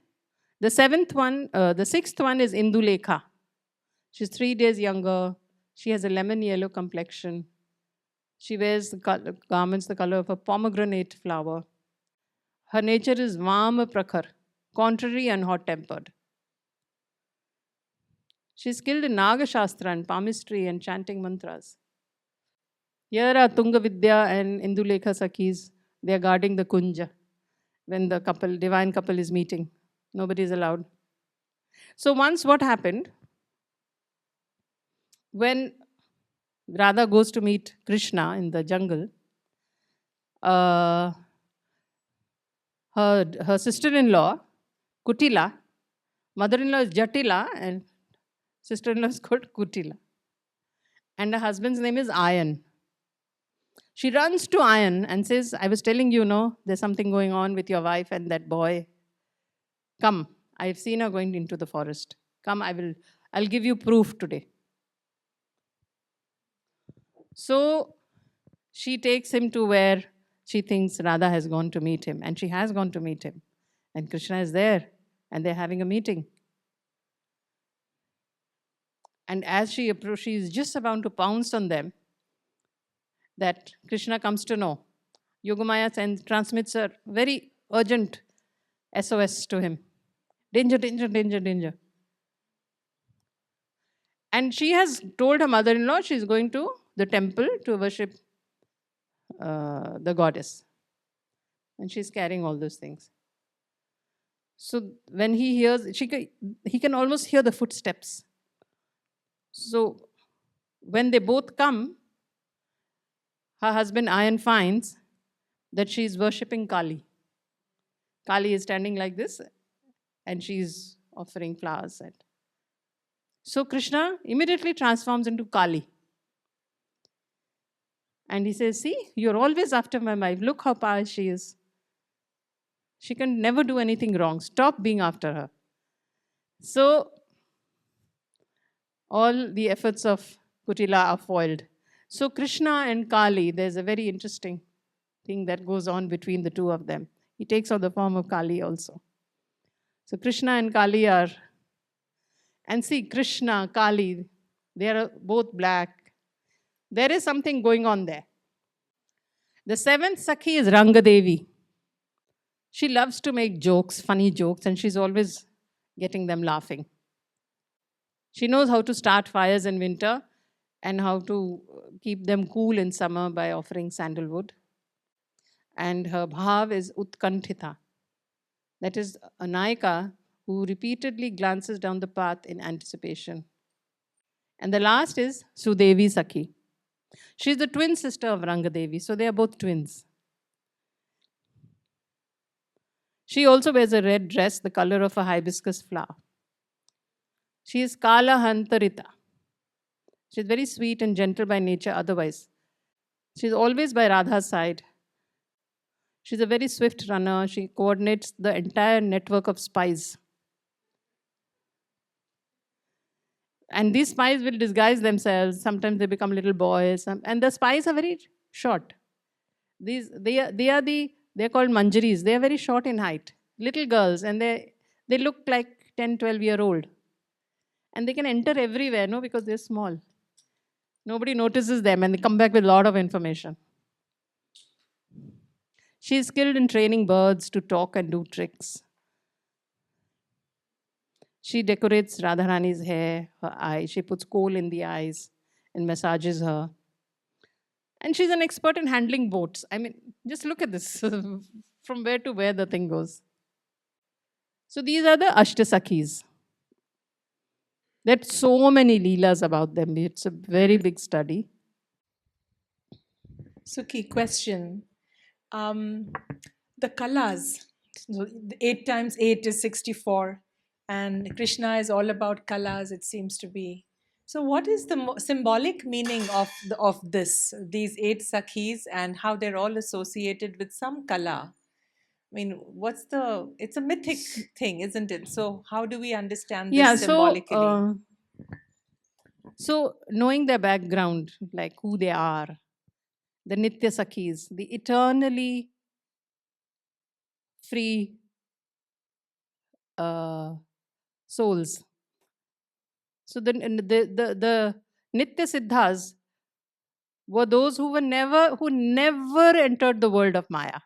[SPEAKER 1] the sixth one is Indulekha. She's 3 days younger. She has a lemon yellow complexion. She wears garments the color of a pomegranate flower. Her nature is Vama Prakhar, contrary and hot-tempered. She's skilled in Naga Shastra and palmistry and chanting mantras. Here are Tunga Vidya and Indulekha Sakhis. They are guarding the kunja when the divine couple is meeting. Nobody is allowed. So once what happened, when Radha goes to meet Krishna in the jungle, her sister-in-law, Kutila, mother-in-law is Jatila, and sister-in-law is called Kutila. And her husband's name is Ayan. She runs to Ayan and says, I was telling you, there's something going on with your wife and that boy. Come, I've seen her going into the forest. Come, I'll give you proof today. So she takes him to where she thinks Radha has gone to meet him. And she has gone to meet him. And Krishna is there. And they're having a meeting. And as she approaches, she is just about to pounce on them, that Krishna comes to know. Yogamaya transmits a very urgent SOS to him. Danger, danger, danger, danger. And she has told her mother-in-law she's going to the temple to worship the goddess. And she's carrying all those things. So when he hears, he can almost hear the footsteps. So when they both come, her husband Ayan finds that she's worshipping Kali. Kali is standing like this and she's offering flowers. So Krishna immediately transforms into Kali. And he says, see, you're always after my wife. Look how powerful she is. She can never do anything wrong. Stop being after her. So all the efforts of Kutila are foiled. So Krishna and Kali, there's a very interesting thing that goes on between the two of them. He takes on the form of Kali also. So Krishna and Kali are And see, Krishna, Kali, they are both black. There is something going on there. The seventh Sakhi is Rangadevi. She loves to make jokes, funny jokes, and she's always getting them laughing. She knows how to start fires in winter and how to keep them cool in summer by offering sandalwood. And her bhav is Utkantita. That is a Naika who repeatedly glances down the path in anticipation. And the last is Sudevi Sakhi. She's the twin sister of Rangadevi, so they are both twins. She also wears a red dress, the color of a hibiscus flower. She is Kala Hantarita. She's very sweet and gentle by nature otherwise. She's always by Radha's side. She's a very swift runner. She coordinates the entire network of spies. And these spies will disguise themselves. Sometimes they become little boys. And the spies are very short. They're called manjaris. They are very short in height. Little girls. And they look like 10, 12-year-old. And they can enter everywhere, no, because they're small. Nobody notices them and they come back with a lot of information. She is skilled in training birds to talk and do tricks. She decorates Radharani's hair, her eye. She puts coal in the eyes and massages her. And she's an expert in handling boats. I mean, just look at this. From where to where the thing goes. So these are the Ashtasakhis. There's so many leelas about them. It's a very big study.
[SPEAKER 2] Suki, question. The kalas, so 8 times 8 is 64, and Krishna is all about kalas, it seems to be. So, what is the symbolic meaning of these 8 sakhis, and how they're all associated with some kala? I mean, it's a mythic thing, isn't it? So, how do we understand this symbolically?
[SPEAKER 1] So knowing their background, like who they are, the Nitya Sakhis, the eternally free souls. So the Nitya Siddhas were those who never entered the world of Maya.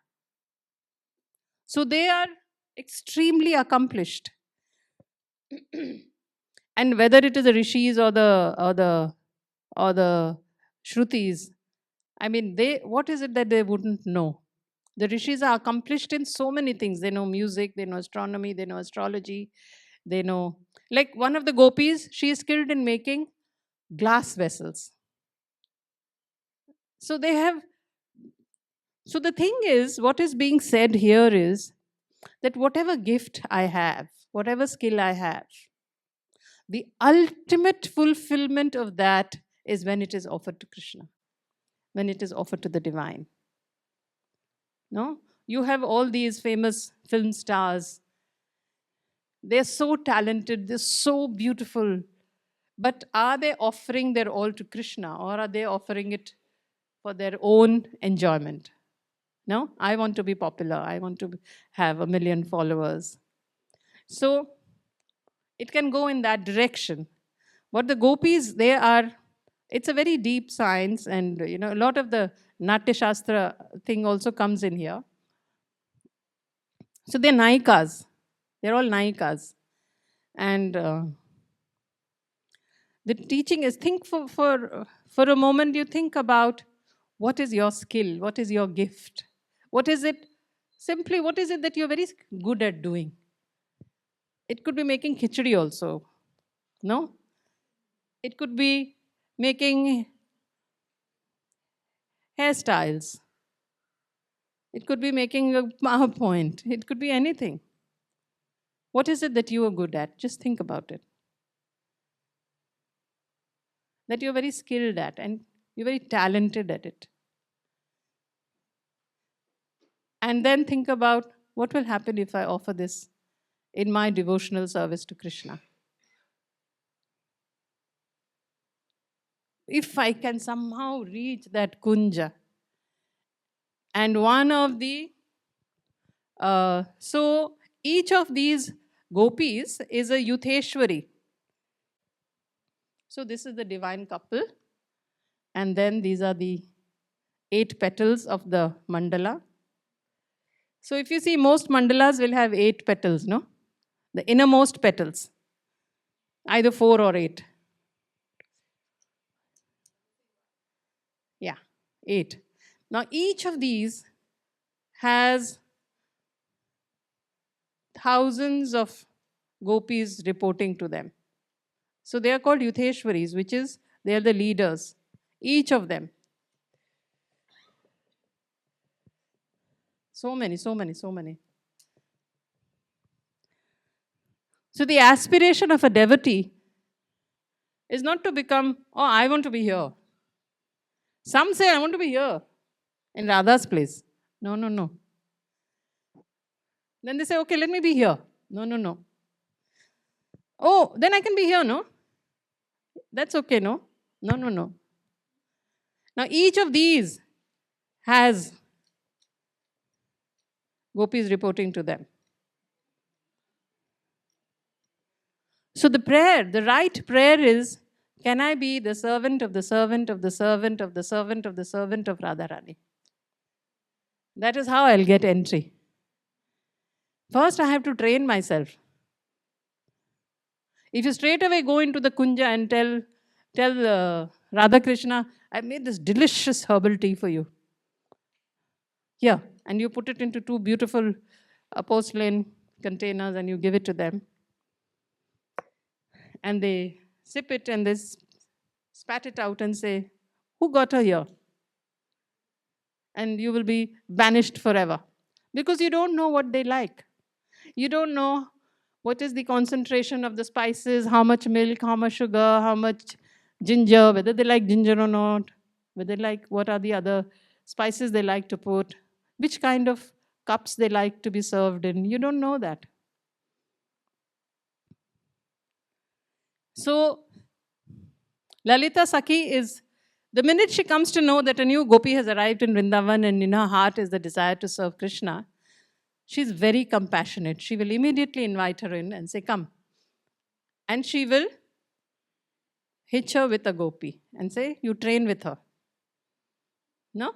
[SPEAKER 1] So they are extremely accomplished. And whether it is the rishis or the shrutis, I mean, what is it that they wouldn't know? The rishis are accomplished in so many things. They know music, they know astronomy, they know astrology, they know. Like one of the gopis, she is skilled in making glass vessels. So they have. So the thing is, what is being said here is that whatever gift I have, whatever skill I have, the ultimate fulfillment of that is when it is offered to Krishna, when it is offered to the divine. No? You have all these famous film stars. They're so talented, they're so beautiful. But are they offering their all to Krishna, or are they offering it for their own enjoyment? No? I want to be popular. I want to have 1 million followers. So it can go in that direction. What the gopis, it's a very deep science, and a lot of the Natya Shastra thing also comes in here. So they're Naikas. They're all Naikas. And the teaching is, think for a moment, you think about what is your skill, what is your gift, what is it that you're very good at doing. It could be making khichdi also, no? It could be making hairstyles. It could be making a PowerPoint. It could be anything. What is it that you are good at? Just think about it. That you're very skilled at and you're very talented at it. And then think about what will happen if I offer this in my devotional service to Krishna. If I can somehow reach that kunja. And one of the, so each of these gopis is a Yutheshwari. So this is the divine couple. And then these are the 8 petals of the mandala. So if you see, most mandalas will have 8 petals, no? The innermost petals, either 4 or 8. Yeah, 8. Now each of these has thousands of gopis reporting to them. So they are called Yutheshwaris, which is, they are the leaders, each of them. So many, so many, so many. So the aspiration of a devotee is not to become, oh, I want to be here. Some say, I want to be here in Radha's place. No, no, no. Then they say, okay, let me be here. No, no, no. Oh, then I can be here, no? That's okay, no? No, no, no. Now each of these has gopis reporting to them. So the prayer, the right prayer is, can I be the servant of the servant of the servant of the servant of the servant of Radharani? That is how I'll get entry. First, I have to train myself. If you straight away go into the kunja and tell Radha Krishna, I made this delicious herbal tea for you. Here, and you put it into 2 beautiful porcelain containers and you give it to them. And they sip it and they spat it out and say, who got her here? And you will be banished forever. Because you don't know what they like. You don't know what is the concentration of the spices, how much milk, how much sugar, how much ginger, whether they like ginger or not, whether they like, what are the other spices they like to put, which kind of cups they like to be served in. You don't know that. So, Lalita Sakhi is, the minute she comes to know that a new gopi has arrived in Vrindavan and in her heart is the desire to serve Krishna, she's very compassionate. She will immediately invite her in and say, come. And she will hitch her with a gopi and say, you train with her. No?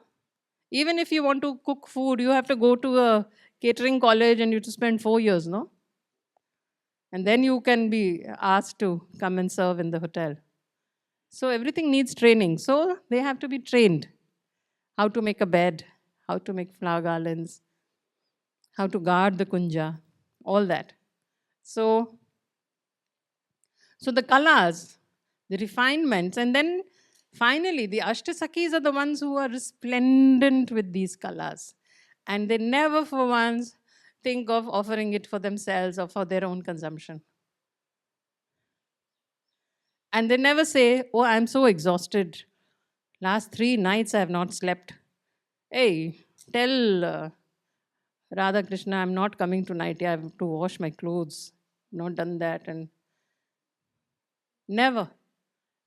[SPEAKER 1] Even if you want to cook food, you have to go to a catering college and you have to spend 4 years, no? And then you can be asked to come and serve in the hotel. So everything needs training. So they have to be trained. How to make a bed, how to make flower garlands, how to guard the kunja, all that. So the kalas, the refinements, and then finally the Ashtasakis are the ones who are resplendent with these kalas. And they never for once think of offering it for themselves or for their own consumption. And they never say, oh, I'm so exhausted. Last 3 nights I have not slept. Hey, tell Radha Krishna, I'm not coming tonight. I have to wash my clothes. Not done that. And never.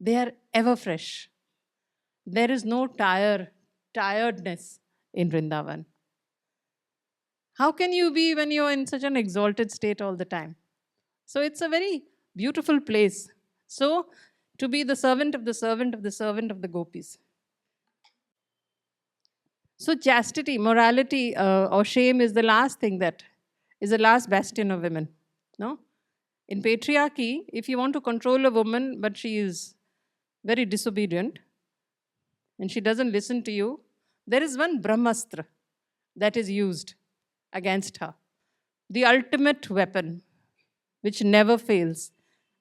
[SPEAKER 1] They are ever fresh. There is no tiredness in Vrindavan. How can you be when you're in such an exalted state all the time? So it's a very beautiful place. So to be the servant of the servant of the servant of the gopis. So chastity, morality, or shame is the last thing that is the last bastion of women. No? In patriarchy, if you want to control a woman, but she is very disobedient and she doesn't listen to you, there is one brahmastra that is used against her. The ultimate weapon, which never fails,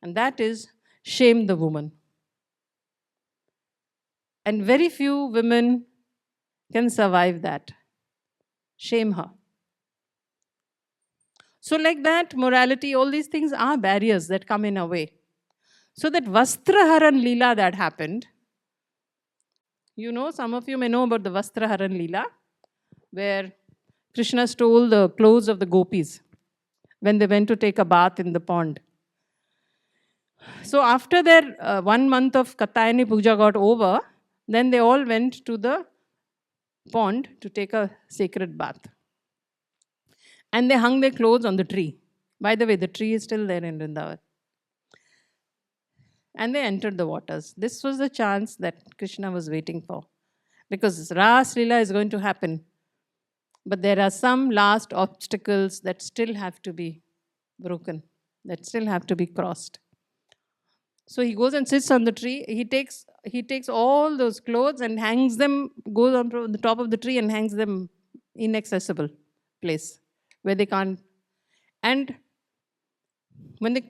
[SPEAKER 1] and that is shame the woman. And very few women can survive that. Shame her. So like that, morality, all these things are barriers that come in our way. So that Vastraharan Leela that happened, you know, some of you may know about the Vastraharan Leela, where Krishna stole the clothes of the gopis when they went to take a bath in the pond. So after their 1 month of Katyayani Puja got over, then they all went to the pond to take a sacred bath. And they hung their clothes on the tree. By the way, the tree is still there in Vrindavan. and they entered the waters. This was the chance that Krishna was waiting for, because Ras Leela is going to happen. But there are some last obstacles that still have to be broken, that still have to be crossed. So he goes and sits on the tree. He takes all those clothes and hangs them, goes on to the top of the tree and hangs them inaccessible place where they can't. And when they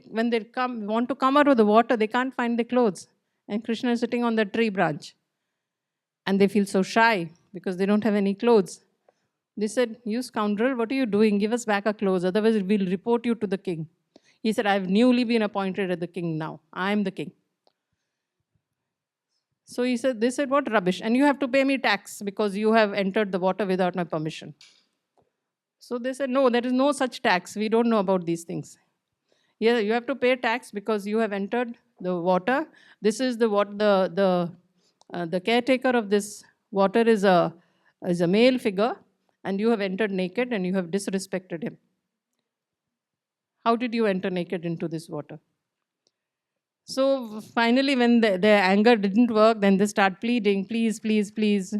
[SPEAKER 1] want to come out of the water, they can't find their clothes. And Krishna is sitting on the tree branch. And they feel so shy because they don't have any clothes. They said, "You scoundrel, what are you doing? Give us back our clothes, otherwise we'll report you to the king." He said, "I've newly been appointed as the king now. I'm the king." So they said, "What rubbish? And you have to pay me tax because you have entered the water without my permission." So they said, "No, there is no such tax. We don't know about these things. Yeah, you have to pay tax because you have entered the water. This is the caretaker of this water is a male figure, and you have entered naked and you have disrespected him. How did you enter naked into this water?" So finally, when their anger didn't work, then they start pleading, "Please, please, please,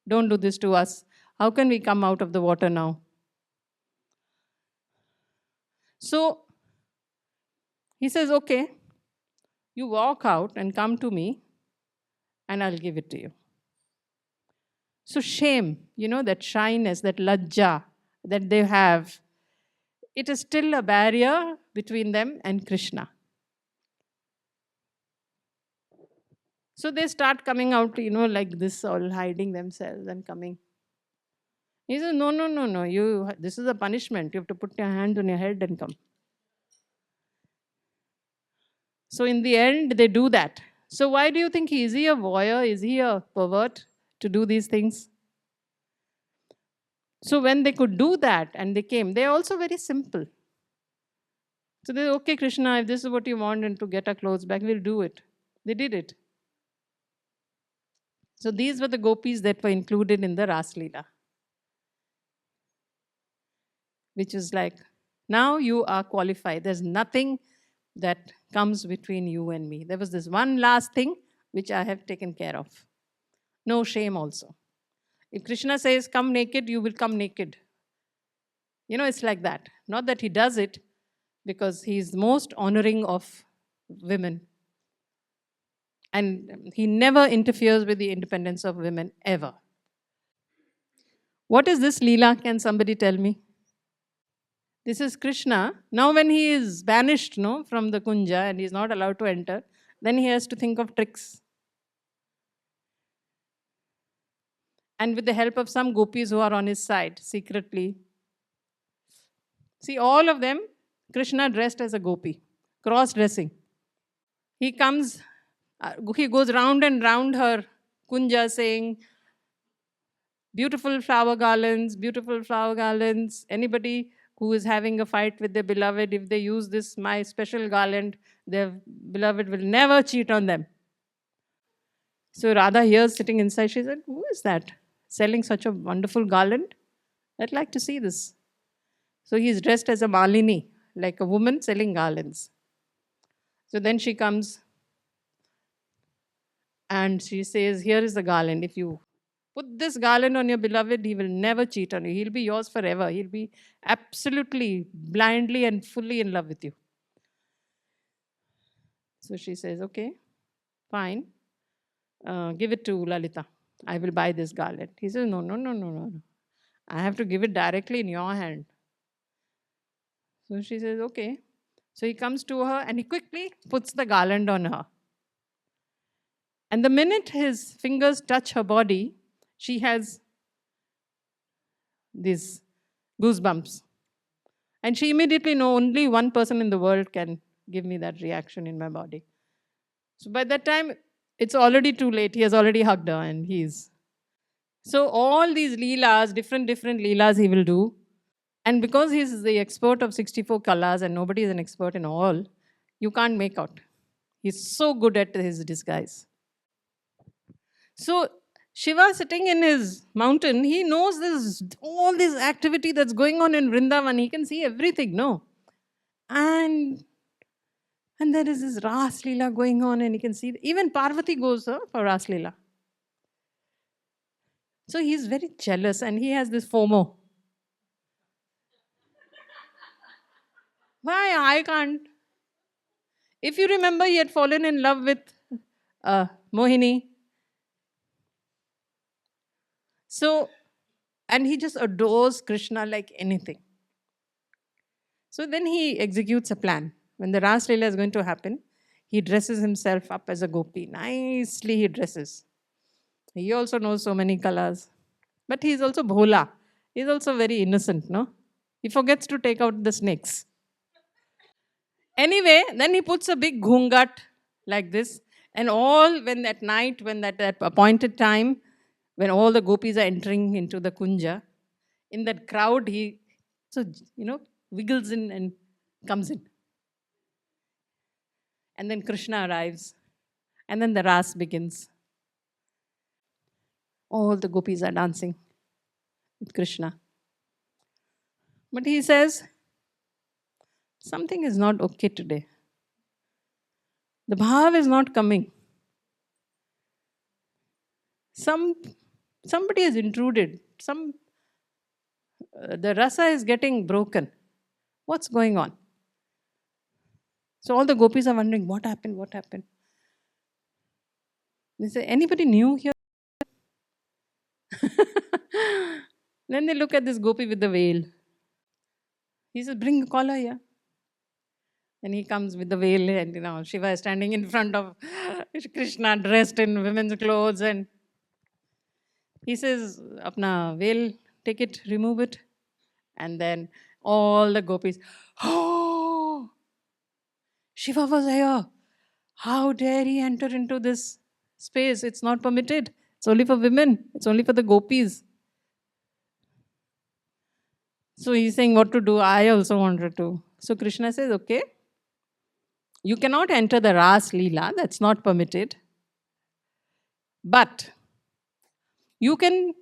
[SPEAKER 1] don't do this to us. How can we come out of the water now?" So he says, "Okay, you walk out and come to me, and I'll give it to you." So shame, that shyness, that lajja that they have, it is still a barrier between them and Krishna. So they start coming out, like this, all hiding themselves and coming. He says, "No, no, no, no. This is a punishment. You have to put your hand on your head and come." So in the end, they do that. So why do you think is he a voyeur? Is he a pervert to do these things? So when they could do that and they came, they're also very simple. So they, "Okay, Krishna, if this is what you want and to get our clothes back, we'll do it." They did it. So these were the gopis that were included in the Ras Leela, which is like, now you are qualified. There's nothing that comes between you and me. There was this one last thing which I have taken care of. No shame also. If Krishna says, "Come naked," you will come naked. It's like that. Not that he does it because he's most honoring of women. And he never interferes with the independence of women, ever. What is this Leela? Can somebody tell me? This is Krishna. Now when he is banished from the Kunja and he is not allowed to enter, then he has to think of tricks. And with the help of some gopis who are on his side, secretly. See, all of them, Krishna dressed as a gopi, cross-dressing. He goes round and round her Kunja saying, "Beautiful flower garlands, beautiful flower garlands. Anybody who is having a fight with their beloved, if they use this, my special garland, their beloved will never cheat on them." So Radha here sitting inside, she said, "Who is that selling such a wonderful garland? I'd like to see this." So he's dressed as a Malini, like a woman selling garlands. So then she comes and she says, "Here is the garland. If you put this garland on your beloved, he will never cheat on you. He'll be yours forever. He'll be absolutely, blindly and fully in love with you." So she says, "Okay, fine. Give it to Lalita. I will buy this garland." He says, "No, no, no, no, no. I have to give it directly in your hand." So she says, "Okay." So he comes to her and he quickly puts the garland on her. And the minute his fingers touch her body, she has these goosebumps. And she immediately knows only one person in the world can give me that reaction in my body. So by that time, it's already too late. He has already hugged her and he's. So all these leelas, different leelas he will do. And because he's the expert of 64 kalas and nobody is an expert in all, you can't make out. He's so good at his disguise. So Shiva sitting in his mountain, he knows all this activity that's going on in Vrindavan. He can see everything, no? And And there is this Ras Leela going on, and you can see even Parvati goes for Ras Leela. So he's very jealous and he has this FOMO. Why I can't? If you remember, he had fallen in love with Mohini. So, and he just adores Krishna like anything. So then he executes a plan. When the Ras Leela is going to happen, he dresses himself up as a gopi. Nicely he dresses. He also knows so many colors. But he is also bhola. He is also very innocent, no? He forgets to take out the snakes. Anyway, then he puts a big ghungat like this. And all when at night, when that appointed time, when all the gopis are entering into the kunja, in that crowd, he so wiggles in and comes in. And then Krishna arrives. And then the ras begins. All the gopis are dancing with Krishna. But he says, something is not okay today. The bhav is not coming. Somebody has intruded. The rasa is getting broken. What's going on? So all the gopis are wondering, what happened? What happened? They say, anybody new here? Then they look at this gopi with the veil. He says, bring a collar here. And he comes with the veil, and Shiva is standing in front of Krishna dressed in women's clothes, and he says, apna veil, take it, remove it. And then all the gopis, oh, Shiva was here. How dare he enter into this space? It's not permitted. It's only for women. It's only for the gopis. So he's saying what to do. I also wanted to. So Krishna says, okay, you cannot enter the Ras Leela. That's not permitted. But you can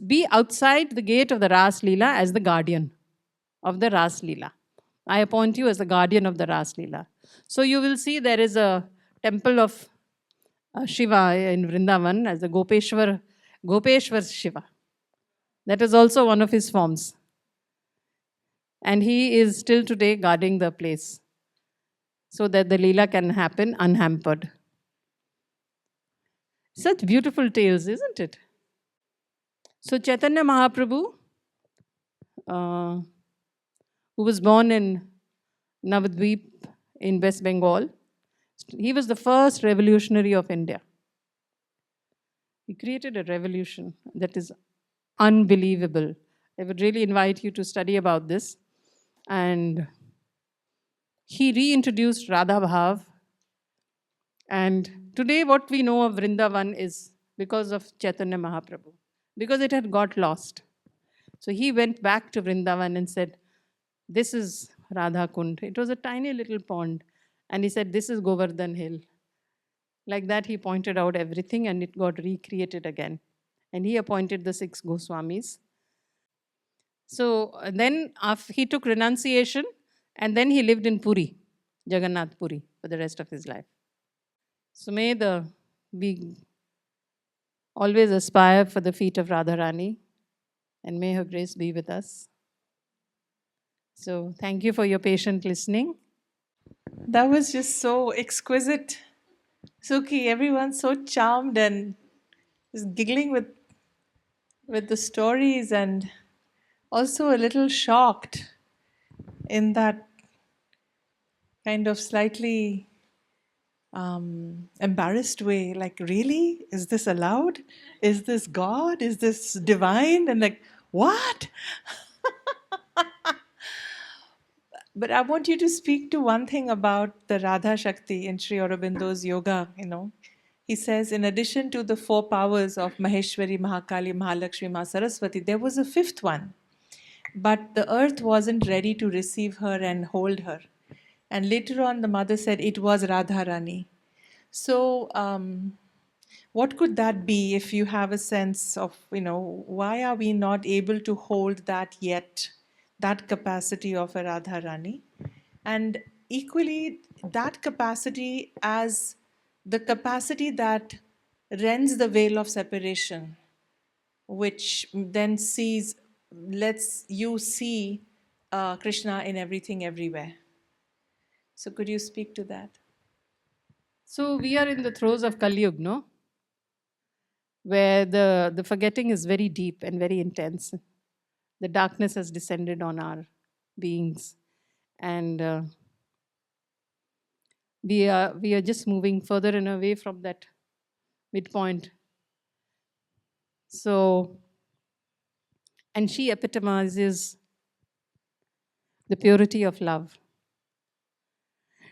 [SPEAKER 1] be outside the gate of the Ras Leela as the guardian of the Ras Leela. I appoint you as the guardian of the Ras Leela. So you will see there is a temple of Shiva in Vrindavan as the Gopeshwar Shiva. That is also one of his forms. And he is still today guarding the place so that the Leela can happen unhampered. Such beautiful tales, isn't it? So Chaitanya Mahaprabhu, who was born in Navadvip in West Bengal, he was the first revolutionary of India. He created a revolution that is unbelievable. I would really invite you to study about this. And he reintroduced Radha Bhav. And today what we know of Vrindavan is because of Chaitanya Mahaprabhu, because it had got lost. So he went back to Vrindavan and said, this is Radha Kund. It was a tiny little pond. And he said, this is Govardhan Hill. Like that, he pointed out everything and it got recreated again. And he appointed the 6 Goswamis. So then he took renunciation and then he lived in Puri, Jagannath Puri, for the rest of his life. So may we always aspire for the feet of Radharani, and may her grace be with us. So thank you for your patient listening.
[SPEAKER 2] That was just so exquisite. Sukhi, everyone's so charmed and just giggling with the stories and also a little shocked in that kind of slightly embarrassed way. Like, really? Is this allowed? Is this God? Is this divine? And like, what? But I want you to speak to one thing about the Radha Shakti in Sri Aurobindo's yoga, He says, in addition to the 4 powers of Maheshwari, Mahakali, Mahalakshmi, Mahasaraswati, there was a 5th one. But the earth wasn't ready to receive her and hold her. And later on, the mother said it was Radharani. So, what could that be if you have a sense of, why are we not able to hold that yet, that capacity of a Radharani? And equally that capacity as the capacity that rends the veil of separation, which then lets you see Krishna in everything, everywhere. So, could you speak to that?
[SPEAKER 1] So we are in the throes of Kali Yuga, no? Where the forgetting is very deep and very intense. The darkness has descended on our beings, and we are just moving further and away from that midpoint. So, and she epitomizes the purity of love.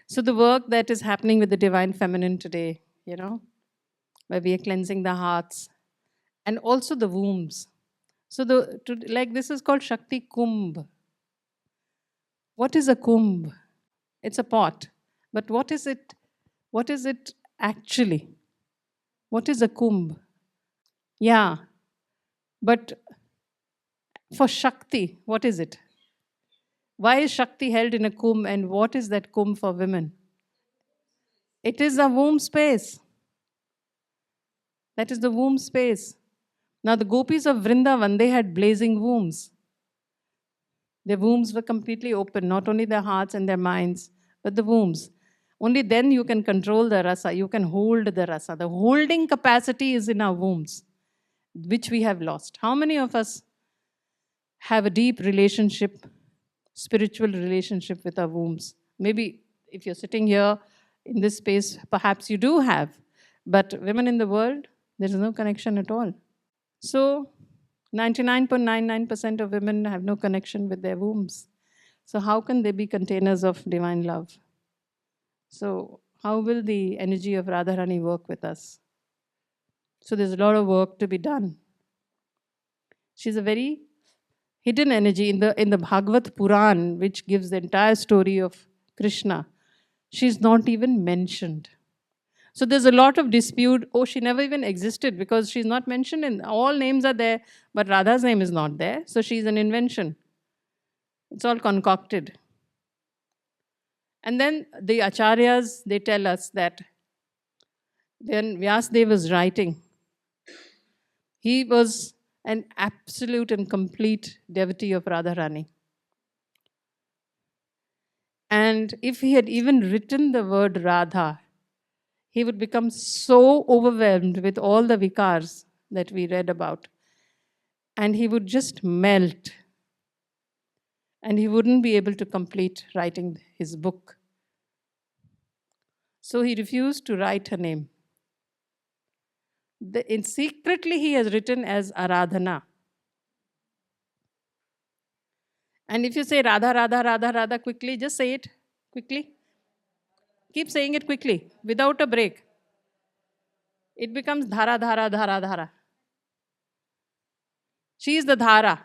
[SPEAKER 1] So the work that is happening with the divine feminine today, where we are cleansing the hearts and also the wombs. So like this is called Shakti Kumbh. What is a kumbh? It's a pot. But what is it? What is it actually? What is a kumbh? Yeah. But for Shakti, what is it? Why is Shakti held in a kumbh, and what is that kumbh for women? It is a womb space. That is the womb space. Now, the gopis of Vrindavan, they had blazing wombs. Their wombs were completely open, not only their hearts and their minds, but the wombs. Only then you can control the rasa, you can hold the rasa. The holding capacity is in our wombs, which we have lost. How many of us have a deep relationship, spiritual relationship with our wombs? Maybe if you're sitting here in this space, perhaps you do have. But women in the world, there is no connection at all. So 99.99% of women have no connection with their wombs. So how can they be containers of divine love? So how will the energy of Radharani work with us? So there's a lot of work to be done. She's a very hidden energy in the Bhagavad Puran, which gives the entire story of Krishna. She's not even mentioned. So there's a lot of dispute. Oh, she never even existed because she's not mentioned in all names are there, but Radha's name is not there. So she's an invention. It's all concocted. And then the acharyas, they tell us that when Vyasadeva was writing, he was an absolute and complete devotee of Radharani. And if he had even written the word Radha, he would become so overwhelmed with all the vikars that we read about. And he would just melt. And he wouldn't be able to complete writing his book. So he refused to write her name. Secretly, he has written as Aradhana. And if you say Radha, Radha, Radha, Radha quickly, just say it quickly. Keep saying it quickly, without a break. It becomes Dhara, Dhara, Dhara, Dhara. She is the Dhara.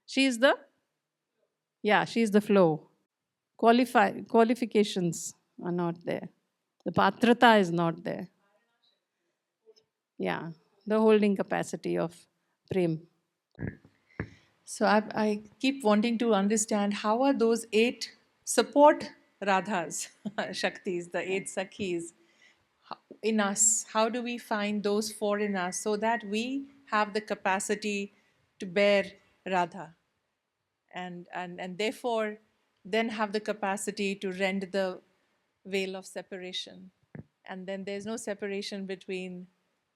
[SPEAKER 1] She is the flow. Qualifications are not there. The patrata is not there. Yeah, the holding capacity of prem.
[SPEAKER 2] So I keep wanting to understand how are those 8 support Radhas, Shaktis, the 8 Sakhis in us? How do we find those 4 in us so that we have the capacity to bear Radha and therefore then have the capacity to rend the veil of separation? And then there's no separation between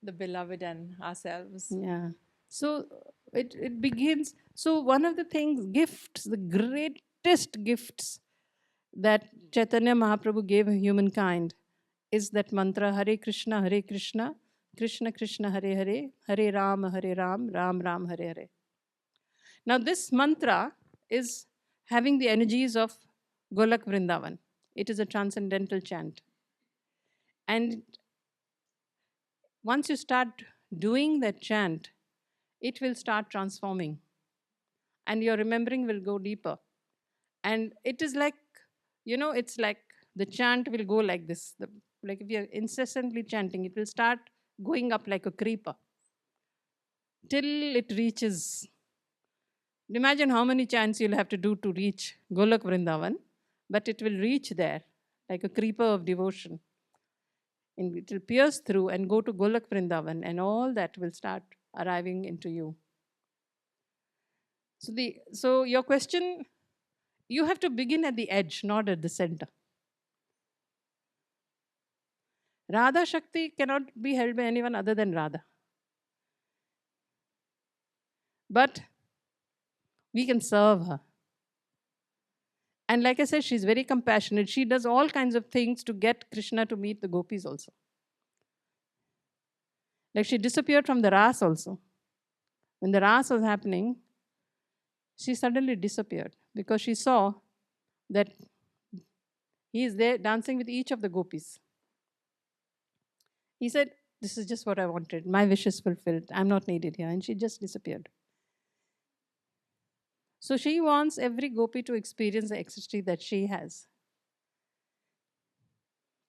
[SPEAKER 2] the beloved and ourselves.
[SPEAKER 1] Yeah. So it begins. So one of the things, gifts, the greatest gifts that Chaitanya Mahaprabhu gave humankind is that mantra Hare Krishna, Krishna Krishna, Hare Hare, Hare Ram, Ram Ram, Hare Hare. Now this mantra is having the energies of Golak Vrindavan. It is a transcendental chant. And once you start doing that chant, it will start transforming. And your remembering will go deeper. And it is like, it's like the chant will go like this. Like if you're incessantly chanting, it will start going up like a creeper till it reaches. Imagine how many chants you'll have to do to reach Golak Vrindavan, but it will reach there. like a creeper of devotion. And it will pierce through and go to Golak Vrindavan, and all that will start arriving into you. So your question, you have to begin at the edge, not at the center. Radha Shakti cannot be held by anyone other than Radha. But we can serve her. And like I said, she's very compassionate. She does all kinds of things to get Krishna to meet the gopis also. Like she disappeared from the Ras also. When the Ras was happening, she suddenly disappeared because she saw that he is there dancing with each of the gopis. He said, "This is just what I wanted. My wish is fulfilled. I'm not needed here." And she just disappeared. So she wants every gopi to experience the ecstasy that she has.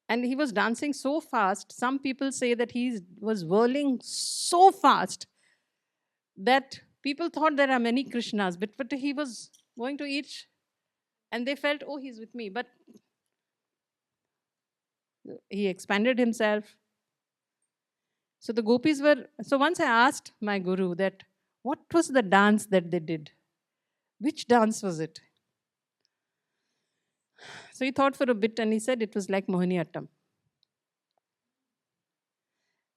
[SPEAKER 1] And he was dancing so fast. Some people say that he was whirling so fast that people thought there are many Krishnas, but he was going to each, and they felt, oh, he's with me. But he expanded himself. So the gopis were, so once I asked my guru that, what was the dance that they did? Which dance was it? So he thought for a bit and he said it was like Mohiniyattam.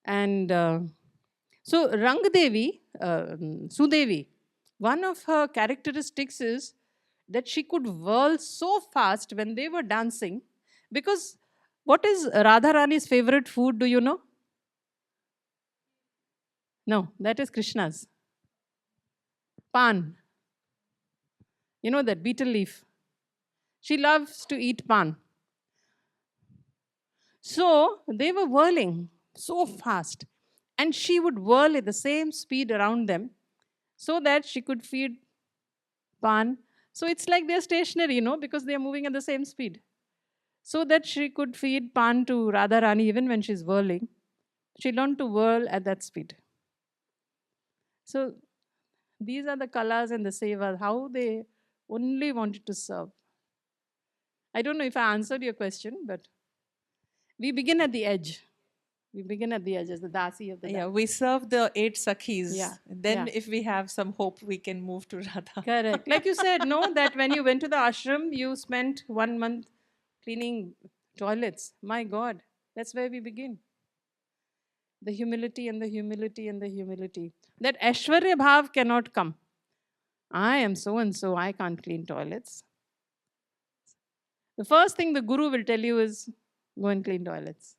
[SPEAKER 1] And so Rangdevi, Sudevi, one of her characteristics is that she could whirl so fast when they were dancing. Because what is Radharani's favorite food, do you know? No, that is Krishna's. Pan. You know that betel leaf. She loves to eat pan. So they were whirling so fast. And she would whirl at the same speed around them so that she could feed pan. So it's like they're stationary, because they're moving at the same speed. So that she could feed pan to Radharani even when she's whirling. She learned to whirl at that speed. So these are the kalas and the sevas, how they only wanted to serve. I don't know if I answered your question, but we begin at the edge. We begin at the edge as the dasi of the
[SPEAKER 2] Yeah,
[SPEAKER 1] dance.
[SPEAKER 2] we serve the 8 sakhis.
[SPEAKER 1] Yeah,
[SPEAKER 2] Then
[SPEAKER 1] yeah.
[SPEAKER 2] if we have some hope, we can move to Radha.
[SPEAKER 1] Correct. Like you said, no, that when you went to the ashram, you spent 1 month cleaning toilets. My God, that's where we begin. The humility and the humility and the humility. That Aishwarya Bhav cannot come. I am so and so, I can't clean toilets. The first thing the guru will tell you is go and clean toilets.